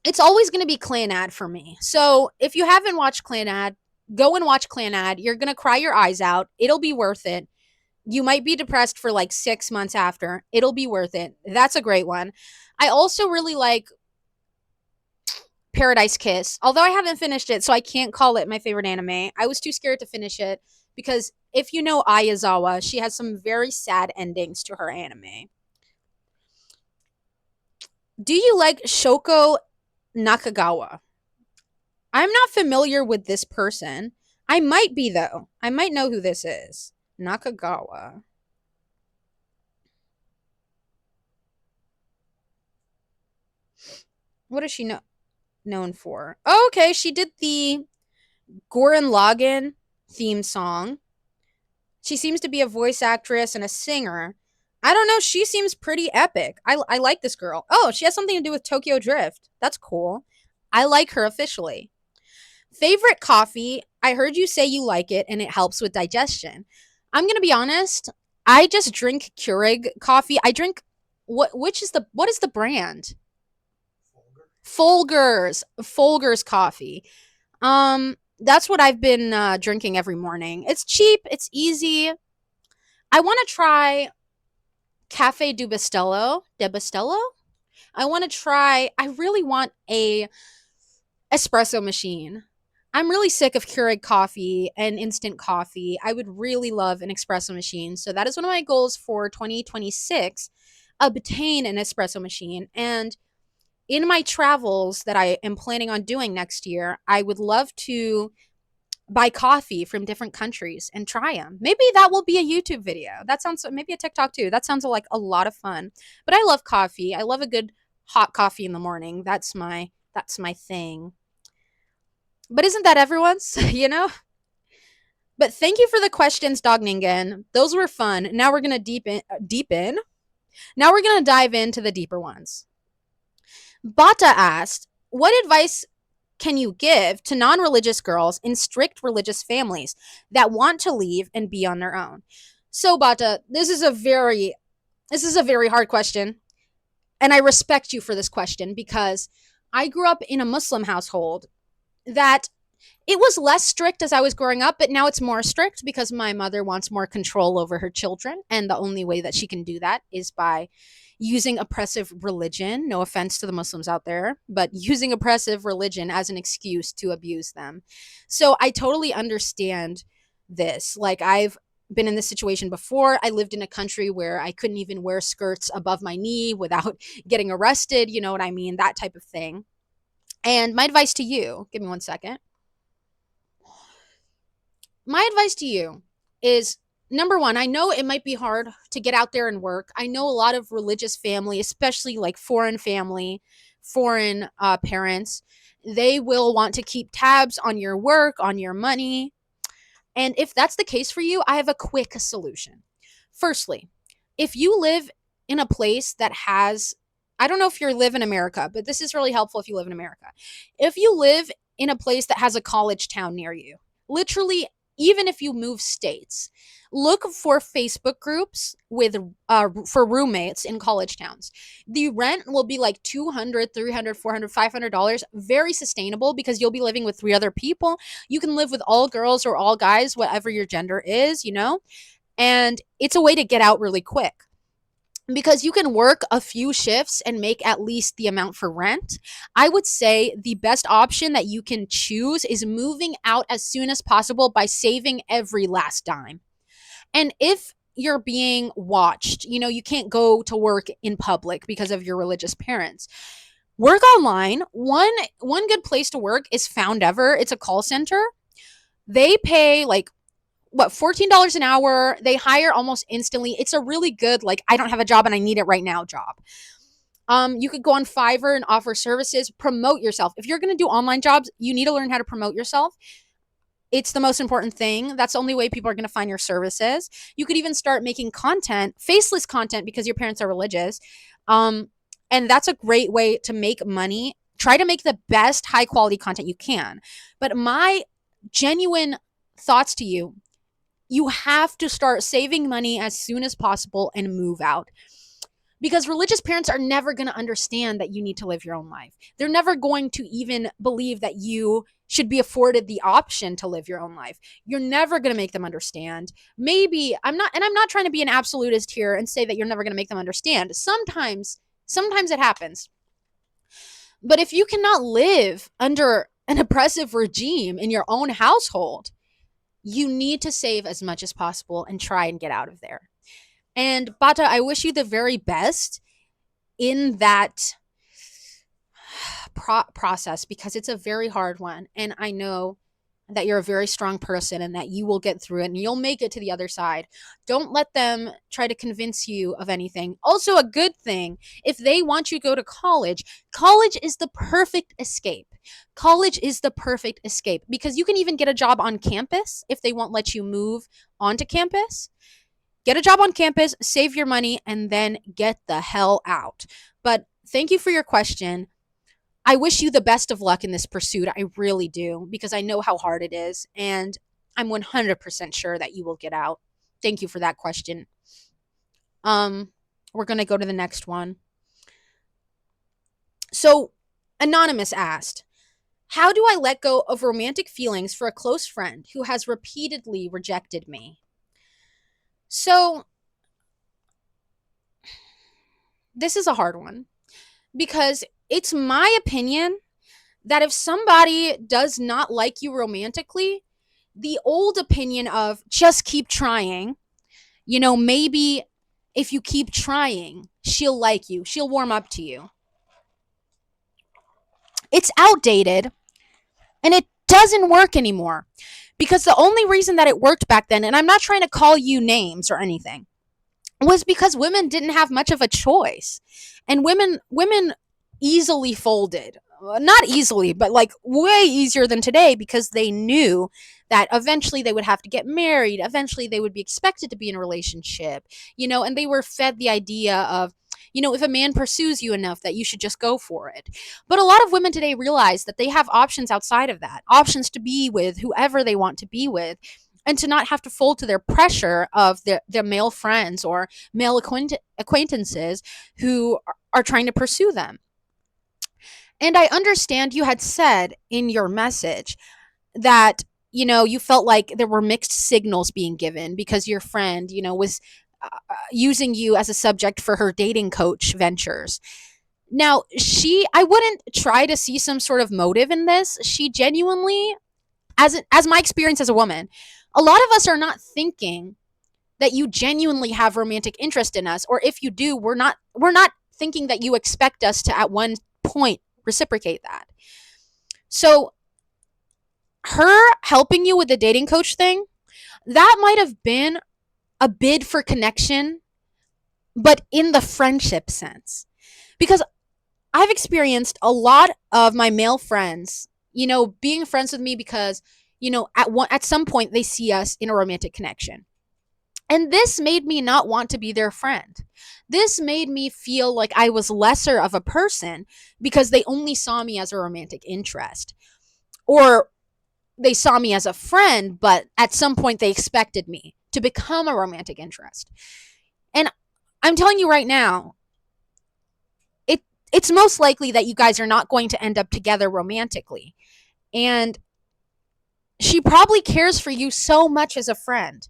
It's always going to be Clanad for me. So if you haven't watched Clanad, go and watch Clanad. You're going to cry your eyes out. It'll be worth it. You might be depressed for like 6 months after. It'll be worth it. That's a great one. I also really like Paradise Kiss, although I haven't finished it, so I can't call it my favorite anime. I was too scared to finish it because if you know Ayazawa, she has some very sad endings to her anime. Do you like Shoko Nakagawa? I'm not familiar with this person. I might be, though. I might know who this is. Nakagawa. What is she known for? Oh, okay, she did the Gurren Lagann theme song. She seems to be a voice actress and a singer. I don't know. She seems pretty epic. I like this girl. Oh, she has something to do with Tokyo Drift. That's cool. I like her officially. Favorite coffee? I heard you say you like it and it helps with digestion. I'm going to be honest. I just drink Keurig coffee. I drink what is the brand? Folgers coffee. That's what I've been drinking every morning. It's cheap, it's easy. I want to try Cafe du Bustelo. De Bustelo? I really want a espresso machine. I'm really sick of Keurig coffee and instant coffee. I would really love an espresso machine. So that is one of my goals for 2026, obtain an espresso machine. And in my travels that I am planning on doing next year, I would love to buy coffee from different countries and try them. Maybe that will be a YouTube video. That sounds maybe a TikTok too. That sounds like a lot of fun. But I love coffee. I love a good hot coffee in the morning. That's my thing. But isn't that everyone's, you know? But thank you for the questions, Dogningen. Those were fun. Now we're going to deep in. Now we're going to dive into the deeper ones. Bata asked, "What advice can you give to non-religious girls in strict religious families that want to leave and be on their own?" So Bata, this is a very hard question, and I respect you for this question because I grew up in a Muslim household that it was less strict as I was growing up, but now it's more strict because my mother wants more control over her children. And the only way that she can do that is by using oppressive religion. No offense to the Muslims out there, but using oppressive religion as an excuse to abuse them. So I totally understand this. Like, I've been in this situation before. I lived in a country where I couldn't even wear skirts above my knee without getting arrested. You know what I mean? That type of thing. And my advice to you, give me one second. My advice to you is, number one, I know it might be hard to get out there and work. I know a lot of religious family, especially like foreign family, foreign parents, they will want to keep tabs on your work, on your money. And if that's the case for you, I have a quick solution. Firstly, if you live in a place that has, I don't know if you live in America, but this is really helpful if you live in America. If you live in a place that has a college town near you, literally, even if you move states, look for Facebook groups with for roommates in college towns. The rent will be like $200, $300, $400, $500, very sustainable because you'll be living with three other people. You can live with all girls or all guys, whatever your gender is, you know? And it's a way to get out really quick because you can work a few shifts and make at least the amount for rent. I would say the best option that you can choose is moving out as soon as possible by saving every last dime. And if you're being watched, you know, you can't go to work in public because of your religious parents. Work online. One good place to work is Found Ever. It's a call center. They pay like what, $14 an hour. They hire almost instantly. It's a really good, like, I don't have a job and I need it right now job. You could go on Fiverr and offer services, promote yourself. If you're going to do online jobs, you need to learn how to promote yourself. It's the most important thing. That's the only way people are going to find your services. You could even start making content, faceless content, because your parents are religious. Um, and that's a great way to make money. Try to make the best high quality content you can. But my genuine thoughts to you, you have to start saving money as soon as possible and move out, because religious parents are never going to understand that you need to live your own life. They're never going to even believe that you should be afforded the option to live your own life. You're never going to make them understand. Maybe I'm not trying to be an absolutist here and say that you're never going to make them understand. Sometimes it happens. But if you cannot live under an oppressive regime in your own household, you need to save as much as possible and try and get out of there. And Bata, I wish you the very best in that process because it's a very hard one. And I know that you're a very strong person and that you will get through it and you'll make it to the other side. Don't let them try to convince you of anything. Also, a good thing, if they want you to go to college, college is the perfect escape. College is the perfect escape because you can even get a job on campus if they won't let you move onto campus. Get a job on campus, save your money, and then get the hell out. But thank you for your question. I wish you the best of luck in this pursuit. I really do, because I know how hard it is. And I'm 100% sure that you will get out. Thank you for that question. We're going to go to the next one. So, Anonymous asked, "How do I let go of romantic feelings for a close friend who has repeatedly rejected me?" So, this is a hard one because it's my opinion that if somebody does not like you romantically, the old opinion of just keep trying, maybe if you keep trying, she'll like you, she'll warm up to you. It's outdated and it doesn't work anymore because the only reason that it worked back then, and I'm not trying to call you names or anything, was because women didn't have much of a choice. And women easily folded. Not easily, but like way easier than today because they knew that eventually they would have to get married, eventually they would be expected to be in a relationship, and they were fed the idea of, if a man pursues you enough that you should just go for it. But a lot of women today realize that they have options outside of that, options to be with whoever they want to be with, and to not have to fold to their pressure of their male friends or male acquaintances who are trying to pursue them. And I understand you had said in your message that, you felt like there were mixed signals being given because your friend, was using you as a subject for her dating coach ventures. Now, I wouldn't try to see some sort of motive in this. She genuinely, as my experience as a woman, a lot of us are not thinking that you genuinely have romantic interest in us, or if you do, we're not thinking that you expect us to at one point reciprocate that. So her helping you with the dating coach thing, that might have been a bid for connection, but in the friendship sense. Because I've experienced a lot of my male friends, being friends with me because, at some point they see us in a romantic connection. And this made me not want to be their friend. This made me feel like I was lesser of a person because they only saw me as a romantic interest. Or they saw me as a friend, but at some point they expected me to become a romantic interest. And I'm telling you right now, it's most likely that you guys are not going to end up together romantically. And she probably cares for you so much as a friend.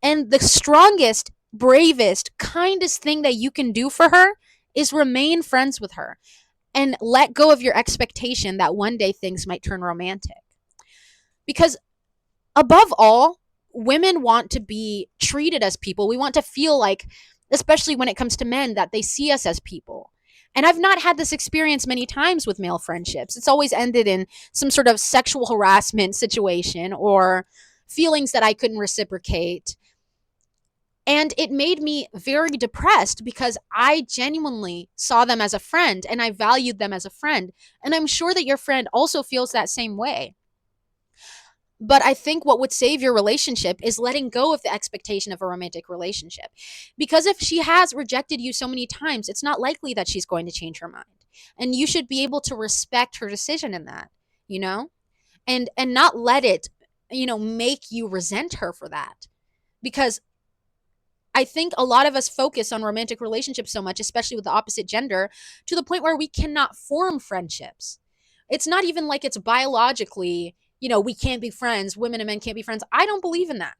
And the strongest, bravest, kindest thing that you can do for her is remain friends with her and let go of your expectation that one day things might turn romantic. Because above all, women want to be treated as people. We want to feel like, especially when it comes to men, that they see us as people. And I've not had this experience many times with male friendships. It's always ended in some sort of sexual harassment situation or feelings that I couldn't reciprocate. And it made me very depressed because I genuinely saw them as a friend and I valued them as a friend. And I'm sure that your friend also feels that same way. But I think what would save your relationship is letting go of the expectation of a romantic relationship. Because if she has rejected you so many times, it's not likely that she's going to change her mind. And you should be able to respect her decision in that, you know? And not let it, make you resent her for that. Because I think a lot of us focus on romantic relationships so much, especially with the opposite gender, to the point where we cannot form friendships. It's not even like it's biologically, we can't be friends, women and men can't be friends. I don't believe in that.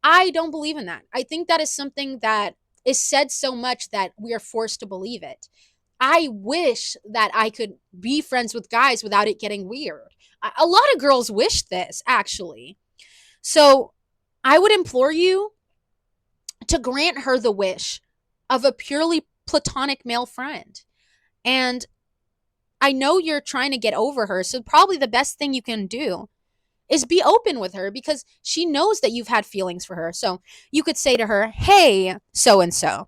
I don't believe in that. I think that is something that is said so much that we are forced to believe it. I wish that I could be friends with guys without it getting weird. A lot of girls wish this, actually. So I would implore you to grant her the wish of a purely platonic male friend. And I know you're trying to get over her, so probably the best thing you can do is be open with her because she knows that you've had feelings for her. So you could say to her, "Hey, so and so,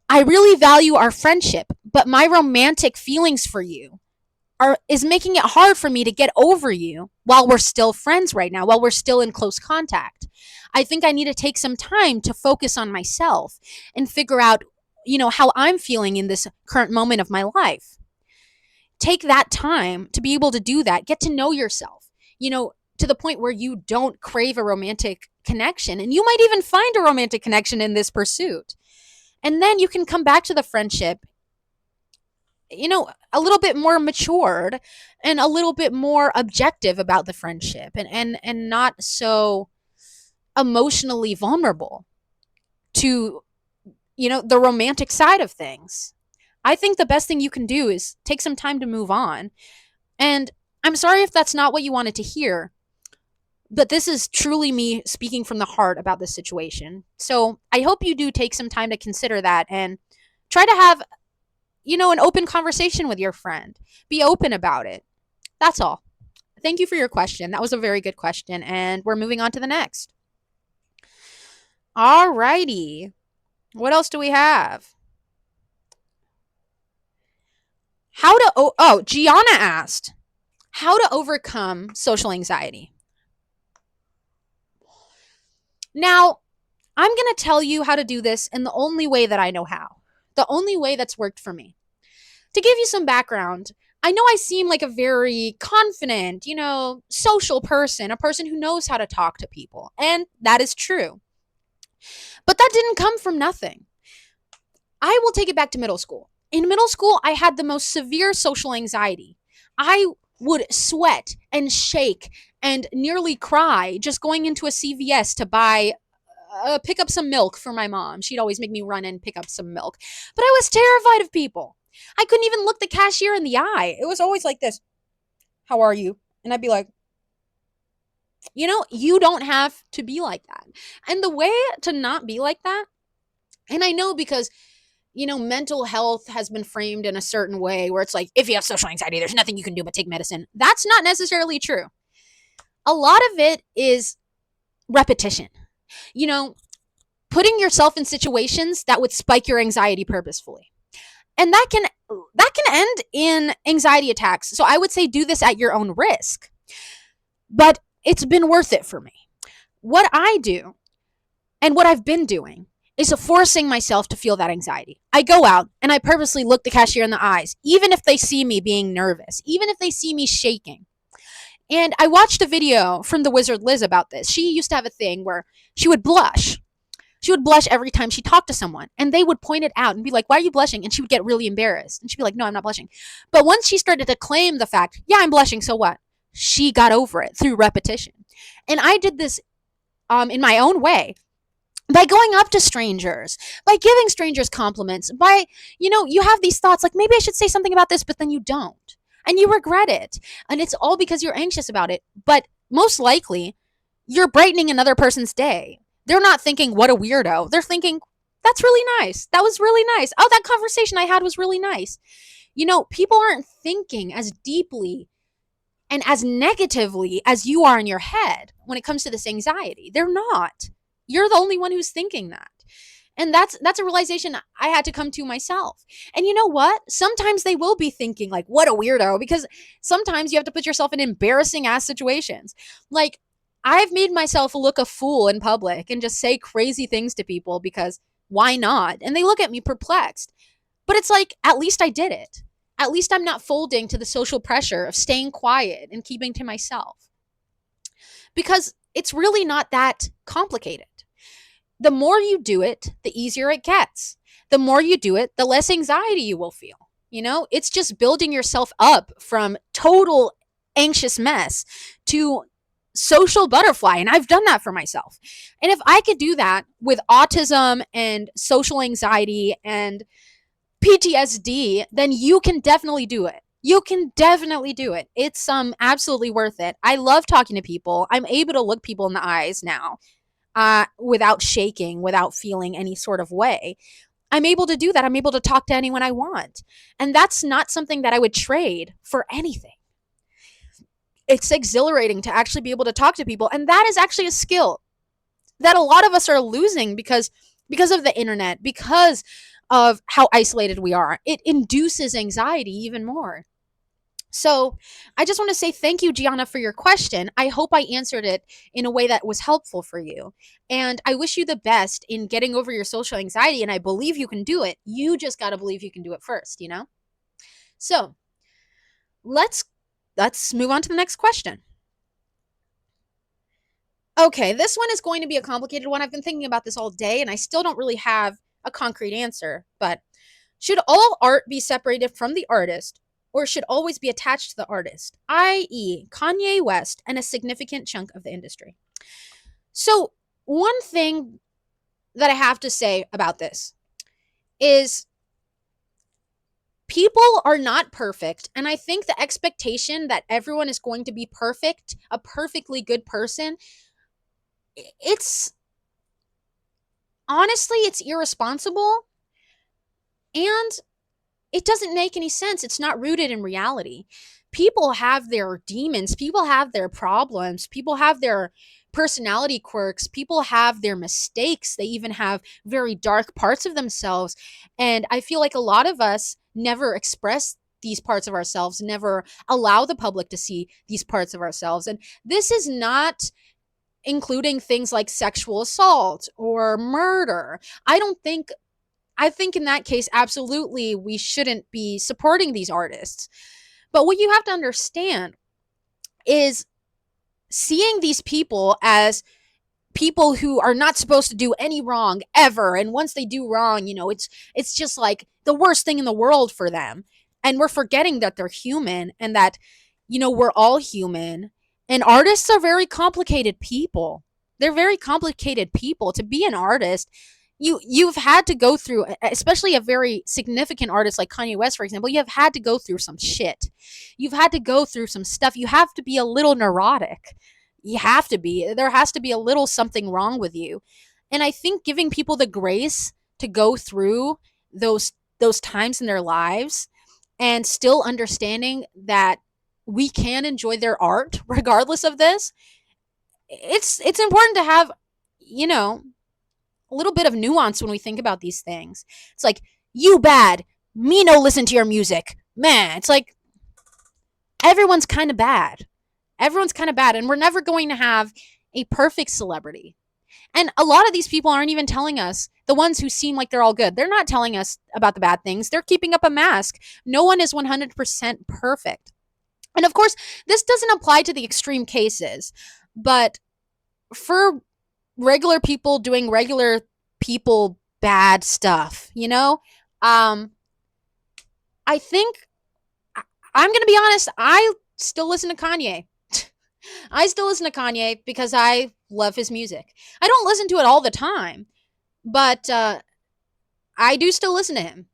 I really value our friendship, but my romantic feelings for you is making it hard for me to get over you while we're still friends right now, while we're still in close contact. I think I need to take some time to focus on myself and figure out, how I'm feeling in this current moment of my life." Take that time to be able to do that. Get to know yourself, to the point where you don't crave a romantic connection. And you might even find a romantic connection in this pursuit. And then you can come back to the friendship, a little bit more matured and a little bit more objective about the friendship and not so emotionally vulnerable to, the romantic side of things. I think the best thing you can do is take some time to move on. And I'm sorry if that's not what you wanted to hear, but this is truly me speaking from the heart about this situation. So I hope you do take some time to consider that and try to have, an open conversation with your friend. Be open about it. That's all. Thank you for your question. That was a very good question. And we're moving on to the next. All righty. What else do we have? Gianna asked, how to overcome social anxiety. Now, I'm going to tell you how to do this in the only way that I know how, the only way that's worked for me. To give you some background, I know I seem like a very confident, social person, a person who knows how to talk to people, and that is true. But that didn't come from nothing. I will take it back to middle school. In middle school, I had the most severe social anxiety. I would sweat and shake and nearly cry just going into a CVS to pick up some milk for my mom. She'd always make me run and pick up some milk. But I was terrified of people. I couldn't even look the cashier in the eye. It was always like this. How are you? And I'd be like, you don't have to be like that. And the way to not be like that, and I know because mental health has been framed in a certain way where it's like, if you have social anxiety, there's nothing you can do but take medicine. That's not necessarily true. A lot of it is repetition. You know, putting yourself in situations that would spike your anxiety purposefully. And that can end in anxiety attacks. So I would say do this at your own risk. But it's been worth it for me. What I do and what I've been doing is forcing myself to feel that anxiety. I go out and I purposely look the cashier in the eyes, even if they see me being nervous, even if they see me shaking. And I watched a video from the Wizard Liz about this. She used to have a thing where she would blush. She would blush every time she talked to someone, and they would point it out and be like, "Why are you blushing?" And she would get really embarrassed. And she'd be like, "No, I'm not blushing." But once she started to claim the fact, "Yeah, I'm blushing, so what?" She got over it through repetition. And I did this in my own way by going up to strangers, by giving strangers compliments, by, you have these thoughts like, maybe I should say something about this, but then you don't. And you regret it. And it's all because you're anxious about it. But most likely, you're brightening another person's day. They're not thinking, what a weirdo. They're thinking, that's really nice. That was really nice. Oh, that conversation I had was really nice. People aren't thinking as deeply and as negatively as you are in your head when it comes to this anxiety. They're not. You're the only one who's thinking that. And that's a realization I had to come to myself. And you know what? Sometimes they will be thinking like, what a weirdo, because sometimes you have to put yourself in embarrassing ass situations. Like, I've made myself look a fool in public and just say crazy things to people because why not? And they look at me perplexed. But it's like, at least I did it. At least I'm not folding to the social pressure of staying quiet and keeping to myself. Because it's really not that complicated. The more you do it, the easier it gets. The more you do it, the less anxiety you will feel. It's just building yourself up from total anxious mess to social butterfly. And I've done that for myself. And if I could do that with autism and social anxiety and PTSD, then you can definitely do it. You can definitely do it. It's absolutely worth it. I love talking to people. I'm able to look people in the eyes now without shaking, without feeling any sort of way. I'm able to do that. I'm able to talk to anyone I want. And that's not something that I would trade for anything. It's exhilarating to actually be able to talk to people. And that is actually a skill that a lot of us are losing because of the internet, because of how isolated we are. It induces anxiety even more. So I just want to say thank you, Gianna, for your question. I hope I answered it in a way that was helpful for you. And I wish you the best in getting over your social anxiety. And I believe you can do it. You just got to believe you can do it first. So let's move on to the next question. Okay, this one is going to be a complicated one. I've been thinking about this all day and I still don't really have a concrete answer. But should all art be separated from the artist, or should always be attached to the artist, i.e., Kanye West and a significant chunk of the industry? So, one thing that I have to say about this is People are not perfect. And I think the expectation that everyone is going to be perfect, a perfectly good person, it's honestly, it's irresponsible and it doesn't make any sense. It's not rooted in reality. People have their demons, people have their problems, people have their personality quirks, people have their mistakes, they even have very dark parts of themselves. And I feel like a lot of us never express these parts of ourselves, never allow the public to see these parts of ourselves. And this is not including things like sexual assault or murder. I don't think I think in that case, absolutely, we shouldn't be supporting these artists. But what you have to understand is seeing these people as people who are not supposed to do any wrong ever, and once they do wrong, it's just like the worst thing in the world for them. And we're forgetting that they're human and that we're all human. And artists are very complicated people. They're very complicated people. To be an artist, you've had to go through, especially a very significant artist like Kanye West, for example, you have had to go through some shit. You've had to go through some stuff. You have to be a little neurotic. You have to be. There has to be a little something wrong with you. And I think giving people the grace to go through those times in their lives and still understanding that we can enjoy their art regardless of this, it's important to have, you know, a little bit of nuance when we think about these things. It's like, you bad, me no listen to your music. Man, it's like everyone's kind of bad. Everyone's kind of bad, and we're never going to have a perfect celebrity. And a lot of these people aren't even telling us, the ones who seem like they're all good, they're not telling us about the bad things. They're keeping up a mask. No one is 100% perfect. And of course, this doesn't apply to the extreme cases, but for regular people doing regular people bad stuff, I think I'm going to be honest, I still listen to Kanye. I still listen to Kanye because I love his music. I don't listen to it all the time, but I do still listen to him.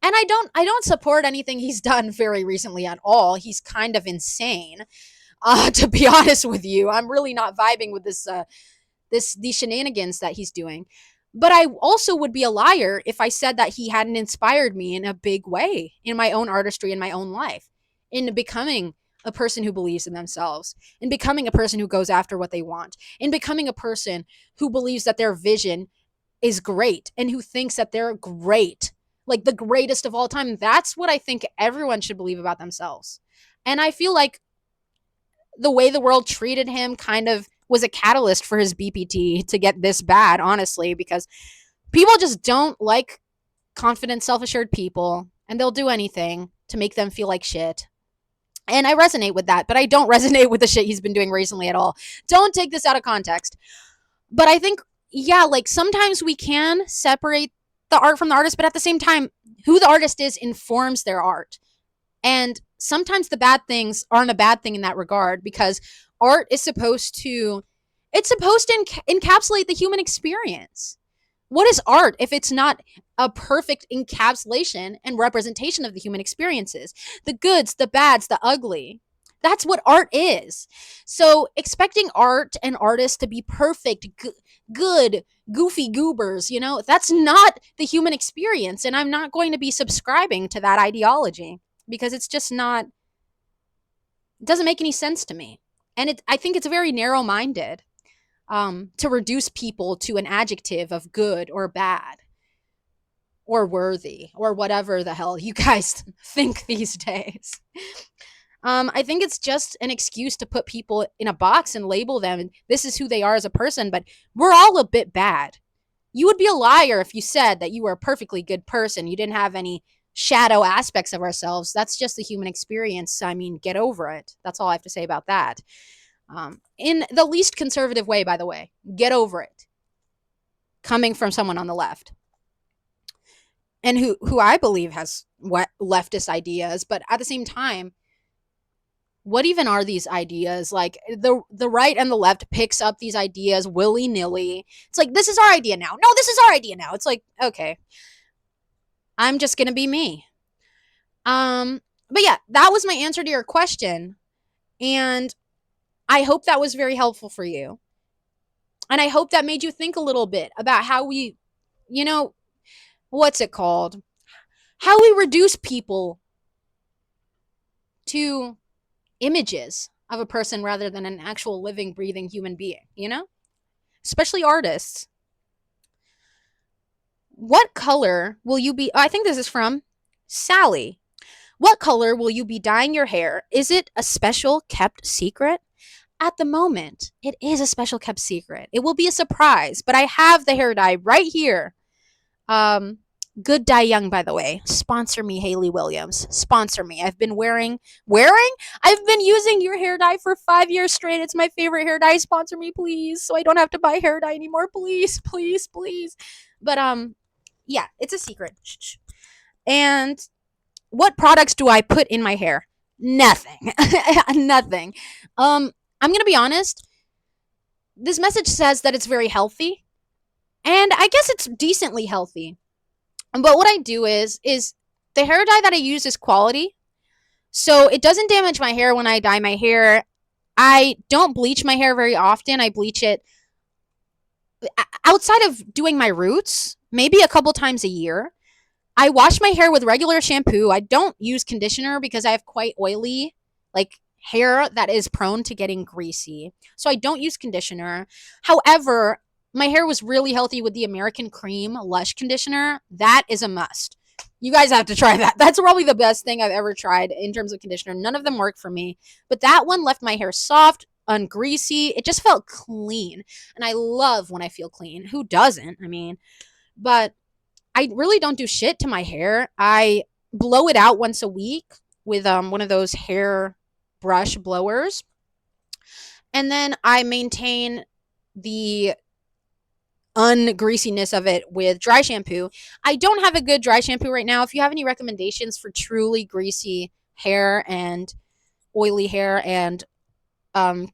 And I don't support anything he's done very recently at all. He's kind of insane. To be honest with you, I'm really not vibing with these shenanigans that he's doing. But I also would be a liar if I said that he hadn't inspired me in a big way in my own artistry, in my own life, in becoming a person who believes in themselves, in becoming a person who goes after what they want, in becoming a person who believes that their vision is great and who thinks that they're great, like the greatest of all time. That's what I think everyone should believe about themselves. And I feel like the way the world treated him kind of was a catalyst for his BPT to get this bad, honestly, because people just don't like confident, self assured people, and they'll do anything to make them feel like shit. And I resonate with that, but I don't resonate with the shit he's been doing recently at all. Don't take this out of context. But I think, yeah, like sometimes we can separate the art from the artist, but at the same time, who the artist is informs their art. And sometimes the bad things aren't a bad thing in that regard, because art is supposed to encapsulate the human experience. What is art if it's not a perfect encapsulation and representation of the human experiences? The goods, the bads, the ugly. That's what art is. So expecting art and artists to be perfect, good, goofy goobers, that's not the human experience. And I'm not going to be subscribing to that ideology because it's just not, it doesn't make any sense to me. And I think it's very narrow minded, to reduce people to an adjective of good or bad or worthy or whatever the hell you guys think these days. I think it's just an excuse to put people in a box and label them. And this is who they are as a person, but we're all a bit bad. You would be a liar if you said that you were a perfectly good person. You didn't have any shadow aspects of ourselves. That's just the human experience. I mean, get over it. That's all I have to say about that. In the least conservative way, by the way. Get over it. Coming from someone on the left. And who I believe has leftist ideas, but at the same time, what even are these ideas? Like the right and the left picks up these ideas willy-nilly. It's like, this is our idea now. No, this is our idea now. It's like, okay, I'm just gonna be me. Um, but yeah, that was my answer to your question. And I hope that was very helpful for you. And I hope that made you think a little bit about how we, you know, what's it called? How we reduce people to images of a person rather than an actual living, breathing human being, Especially artists. What color will you be? Oh, I think this is from Sally. What color will you be dyeing your hair? Is it a special kept secret? At the moment, it is a special kept secret. It will be a surprise, but I have the hair dye right here. Um, Good Dye Young, by the way. Sponsor me, Haley Williams. Sponsor me. I've been wearing? I've been using your hair dye for 5 years straight. It's my favorite hair dye. Sponsor me, please, so I don't have to buy hair dye anymore. Please, please, please. But yeah, it's a secret. And what products do I put in my hair? Nothing. Nothing. I'm gonna be honest. This message says that it's very healthy, and I guess it's decently healthy. But what I do is the hair dye that I use is quality, so it doesn't damage my hair when I dye my hair. I don't bleach my hair very often. I bleach it outside of doing my roots, maybe a couple times a year. I wash my hair with regular shampoo. I don't use conditioner because I have quite oily, like hair that is prone to getting greasy. So I don't use conditioner. However, my hair was really healthy with the American Cream Lush conditioner. That is a must. You guys have to try that. That's probably the best thing I've ever tried in terms of conditioner. None of them work for me, but that one left my hair soft, ungreasy. It just felt clean. And I love when I feel clean. Who doesn't? I mean, but I really don't do shit to my hair. I blow it out once a week with one of those hair brush blowers. And then I maintain the ungreasiness of it with dry shampoo. I don't have a good dry shampoo right now. If you have any recommendations for truly greasy hair and oily hair and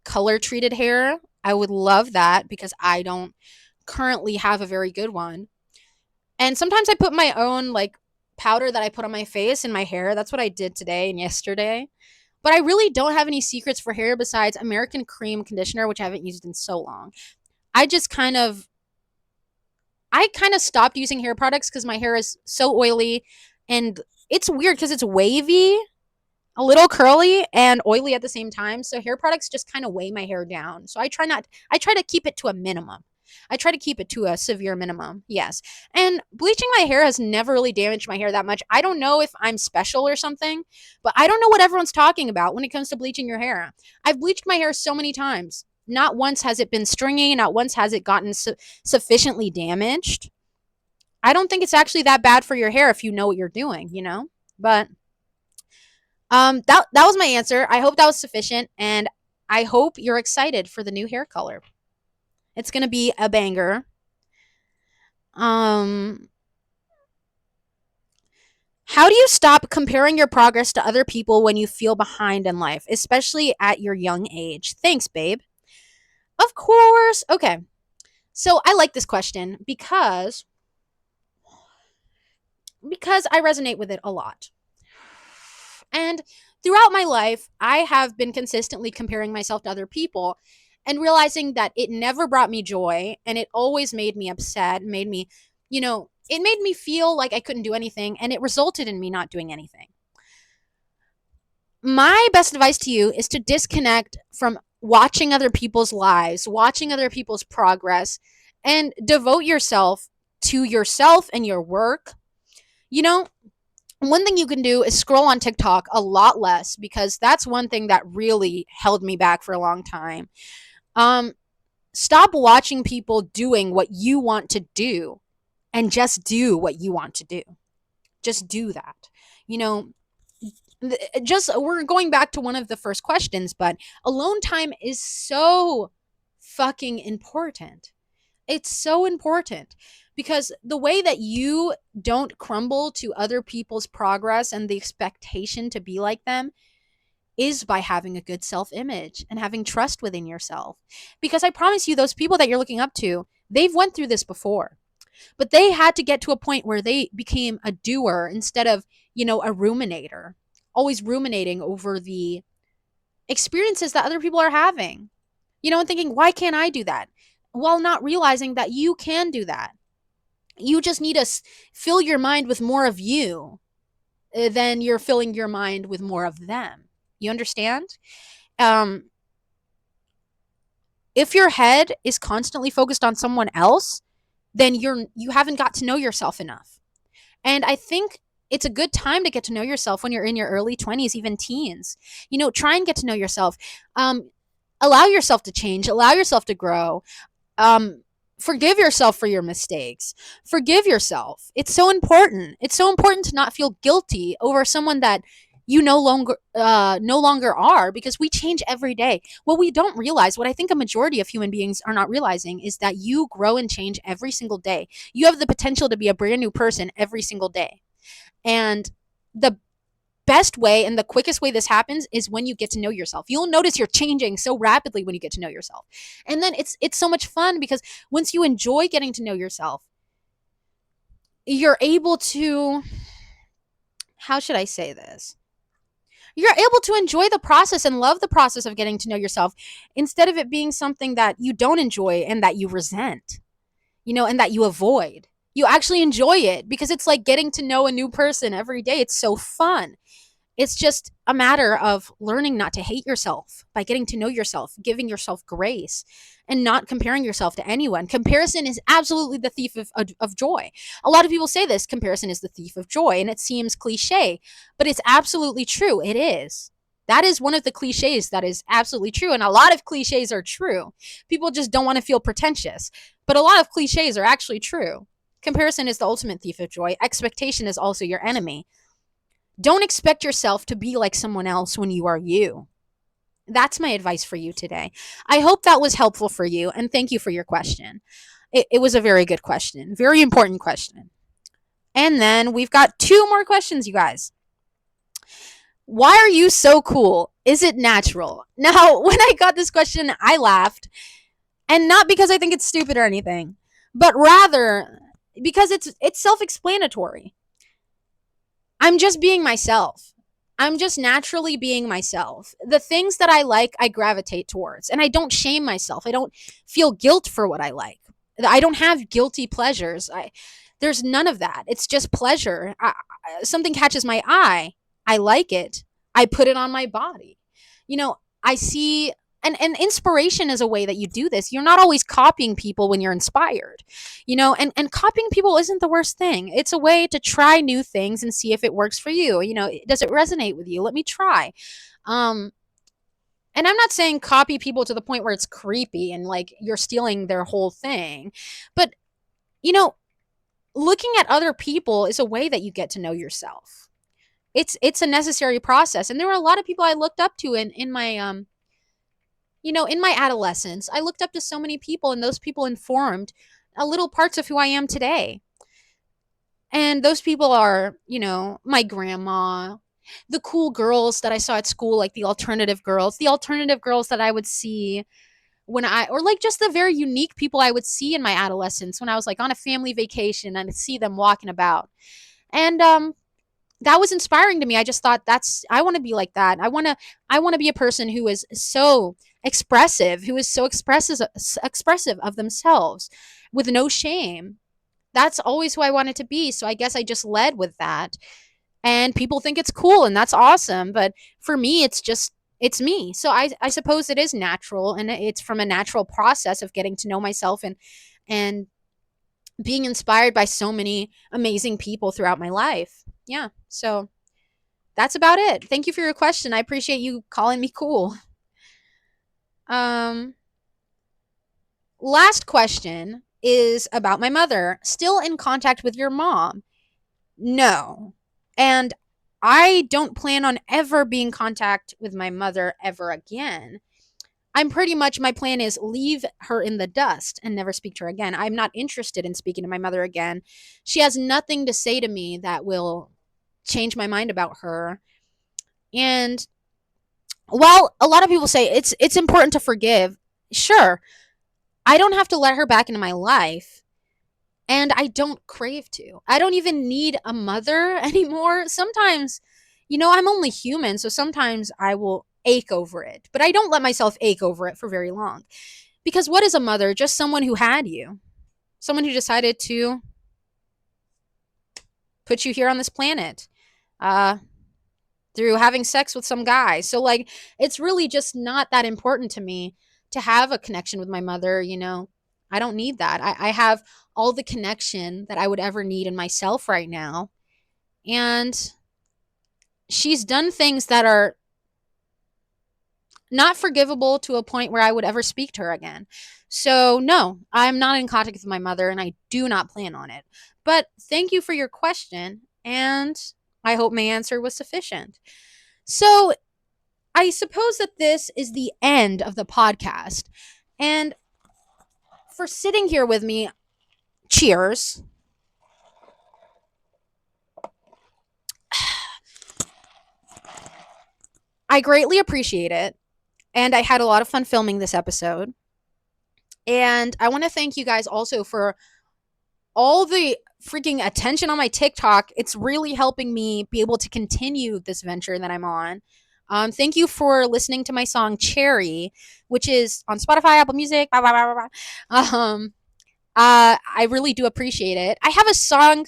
color treated hair, I would love that because I don't currently have a very good one. And sometimes I put my own like powder that I put on my face and my hair. That's what I did today and yesterday. But I really don't have any secrets for hair besides American Cream conditioner, which I haven't used in so long. I just kind of stopped using hair products because my hair is so oily and it's weird because it's wavy, a little curly and oily at the same time. So hair products just kind of weigh my hair down. So I try to keep it to a minimum. I try to keep it to a severe minimum. Yes. And bleaching my hair has never really damaged my hair that much. I don't know if I'm special or something, but I don't know what everyone's talking about when it comes to bleaching your hair. I've bleached my hair so many times. Not once has it been stringy, not once has it gotten sufficiently damaged. I don't think it's actually that bad for your hair if you know what you're doing. But that was my answer. I hope that was sufficient, and I hope you're excited for the new hair color. It's gonna be a banger. Um, how do you stop comparing your progress to other people when you feel behind in life, especially at your young age? Thanks, babe. Of course. Okay. So I like this question because I resonate with it a lot. And throughout my life, I have been consistently comparing myself to other people and realizing that it never brought me joy and it always made me upset, it made me feel like I couldn't do anything and it resulted in me not doing anything. My best advice to you is to disconnect from watching other people's lives, watching other people's progress, and devote yourself to yourself and your work. You know, one thing you can do is scroll on TikTok a lot less because that's one thing that really held me back for a long time. Um, Stop watching people doing what you want to do and just do what you want to do. Just do that. You know, just we're going back to one of the first questions, but alone time is so fucking important. It's so important because the way that you don't crumble to other people's progress and the expectation to be like them is by having a good self image and having trust within yourself. Because I promise you, those people that you're looking up to, they've went through this before, but they had to get to a point where they became a doer instead of a ruminator, always ruminating over the experiences that other people are having, and thinking, why can't I do that? While not realizing that you can do that. You just need to fill your mind with more of you than you're filling your mind with more of them. You understand? Um, if your head is constantly focused on someone else, then you haven't got to know yourself enough. And I think it's a good time to get to know yourself when you're in your early 20s, even teens. Try and get to know yourself. Um, Allow yourself to change, allow yourself to grow. Um, Forgive yourself for your mistakes. Forgive yourself. It's so important. It's so important to not feel guilty over someone that you no longer are, because we change every day. What we don't realize, what I think a majority of human beings are not realizing, is that you grow and change every single day. You have the potential to be a brand new person every single day. And the best way and the quickest way this happens is when you get to know yourself. You'll notice you're changing so rapidly when you get to know yourself. And then it's so much fun, because once you enjoy getting to know yourself, you're able to, how should I say this? You're able to enjoy the process and love the process of getting to know yourself, instead of it being something that you don't enjoy and that you resent, and that you avoid. You actually enjoy it because it's like getting to know a new person every day. It's so fun. It's just a matter of learning not to hate yourself by getting to know yourself, giving yourself grace, and not comparing yourself to anyone. Comparison is absolutely the thief of joy. A lot of people say this: comparison is the thief of joy, and it seems cliche, but it's absolutely true. It is. That is one of the cliches that is absolutely true. And a lot of cliches are true. People just don't want to feel pretentious. But a lot of cliches are actually true. Comparison is the ultimate thief of joy. Expectation is also your enemy. Don't expect yourself to be like someone else when you are you. That's my advice for you today. I hope that was helpful for you, and thank you for your question. It was a very good question, very important question. And then we've got two more questions, you guys. Why are you so cool? Is it natural? Now, when I got this question, I laughed, and not because I think it's stupid or anything, but rather because it's self-explanatory. I'm just being myself. I'm just naturally being myself. The things that I like, I gravitate towards. And I don't shame myself. I don't feel guilt for what I like. I don't have guilty pleasures. There's none of that. It's just pleasure. Something catches my eye. I like it. I put it on my body. I see, and inspiration is a way that you do this. You're not always copying people when you're inspired, and copying people isn't the worst thing. It's a way to try new things and see if it works for you. Does it resonate with you? Let me try. um and I'm not saying copy people to the point where it's creepy and like you're stealing their whole thing, but you know looking at other people is a way that you get to know yourself. It's a necessary process, and there were a lot of people I looked up to in my in my adolescence. I looked up to so many people, and those people informed a little parts of who I am today. And those people are, my grandma, the cool girls that I saw at school, like the alternative girls that I would see or like just the very unique people I would see in my adolescence when I was like on a family vacation and I'd see them walking about. And that was inspiring to me. I just thought I want to be like that. I want to be a person who is so expressive, who is so expressive of themselves with no shame. That's always who I wanted to be. So I guess I just led with that. And people think it's cool and that's awesome, but for me it's me. So I suppose it is natural, and it's from a natural process of getting to know myself and being inspired by so many amazing people throughout my life. Yeah. So that's about it. Thank you for your question. I appreciate you calling me cool. Um, Last question is about my mother. Still in contact with your mom? No. And I don't plan on ever being in contact with my mother ever again. My plan is leave her in the dust and never speak to her again. I'm not interested in speaking to my mother again. She has nothing to say to me that will change my mind about her. And while a lot of people say it's important to forgive, sure, I don't have to let her back into my life. And I don't crave to. I don't even need a mother anymore. Sometimes, I'm only human, so sometimes I will ache over it, but I don't let myself ache over it for very long. Because what is a mother? Just someone who had you, someone who decided to put you here on this planet uh, through having sex with some guy. So, like, it's really just not that important to me to have a connection with my mother. I don't need that. I have all the connection that I would ever need in myself right now. And she's done things that are not forgivable to a point where I would ever speak to her again. So, no, I'm not in contact with my mother and I do not plan on it. But thank you for your question. And I hope my answer was sufficient. So, I suppose that this is the end of the podcast. And for sitting here with me, cheers. I greatly appreciate it. And I had a lot of fun filming this episode. And I want to thank you guys also for all the freaking attention on my TikTok. It's really helping me be able to continue this venture that I'm on. Thank you for listening to my song Cherry, which is on Spotify, Apple Music, blah, blah, blah, blah, blah. I really do appreciate it. I have a song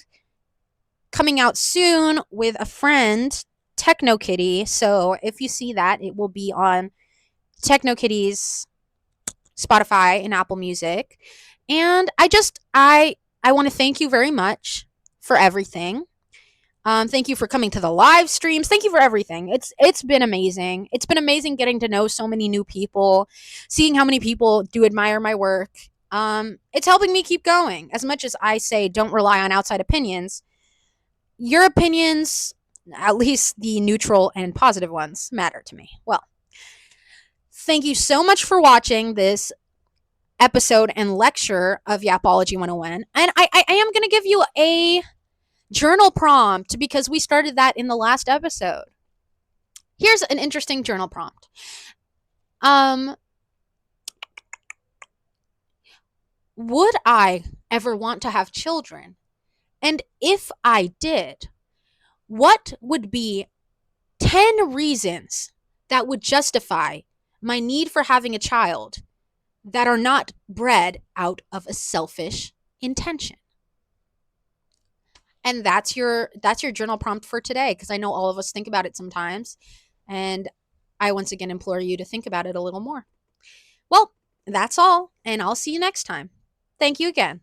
coming out soon with a friend, Techno Kitty. So if you see that, it will be on Techno Kitty's Spotify and Apple Music. And I want to thank you very much for everything. Thank you for coming to the live streams. Thank you for everything. It's been amazing. It's been amazing getting to know so many new people, seeing how many people do admire my work. It's helping me keep going. As much as I say don't rely on outside opinions, your opinions, at least the neutral and positive ones, matter to me. Well, thank you so much for watching this episode and lecture of Yapology 101. And I am going to give you a journal prompt because we started that in the last episode. Here's an interesting journal prompt. Would I ever want to have children? And if I did, what would be 10 reasons that would justify my need for having a child that are not bred out of a selfish intention? And that's your journal prompt for today, because I know all of us think about it sometimes, and I once again implore you to think about it a little more. Well, that's all, and I'll see you next time. Thank you again.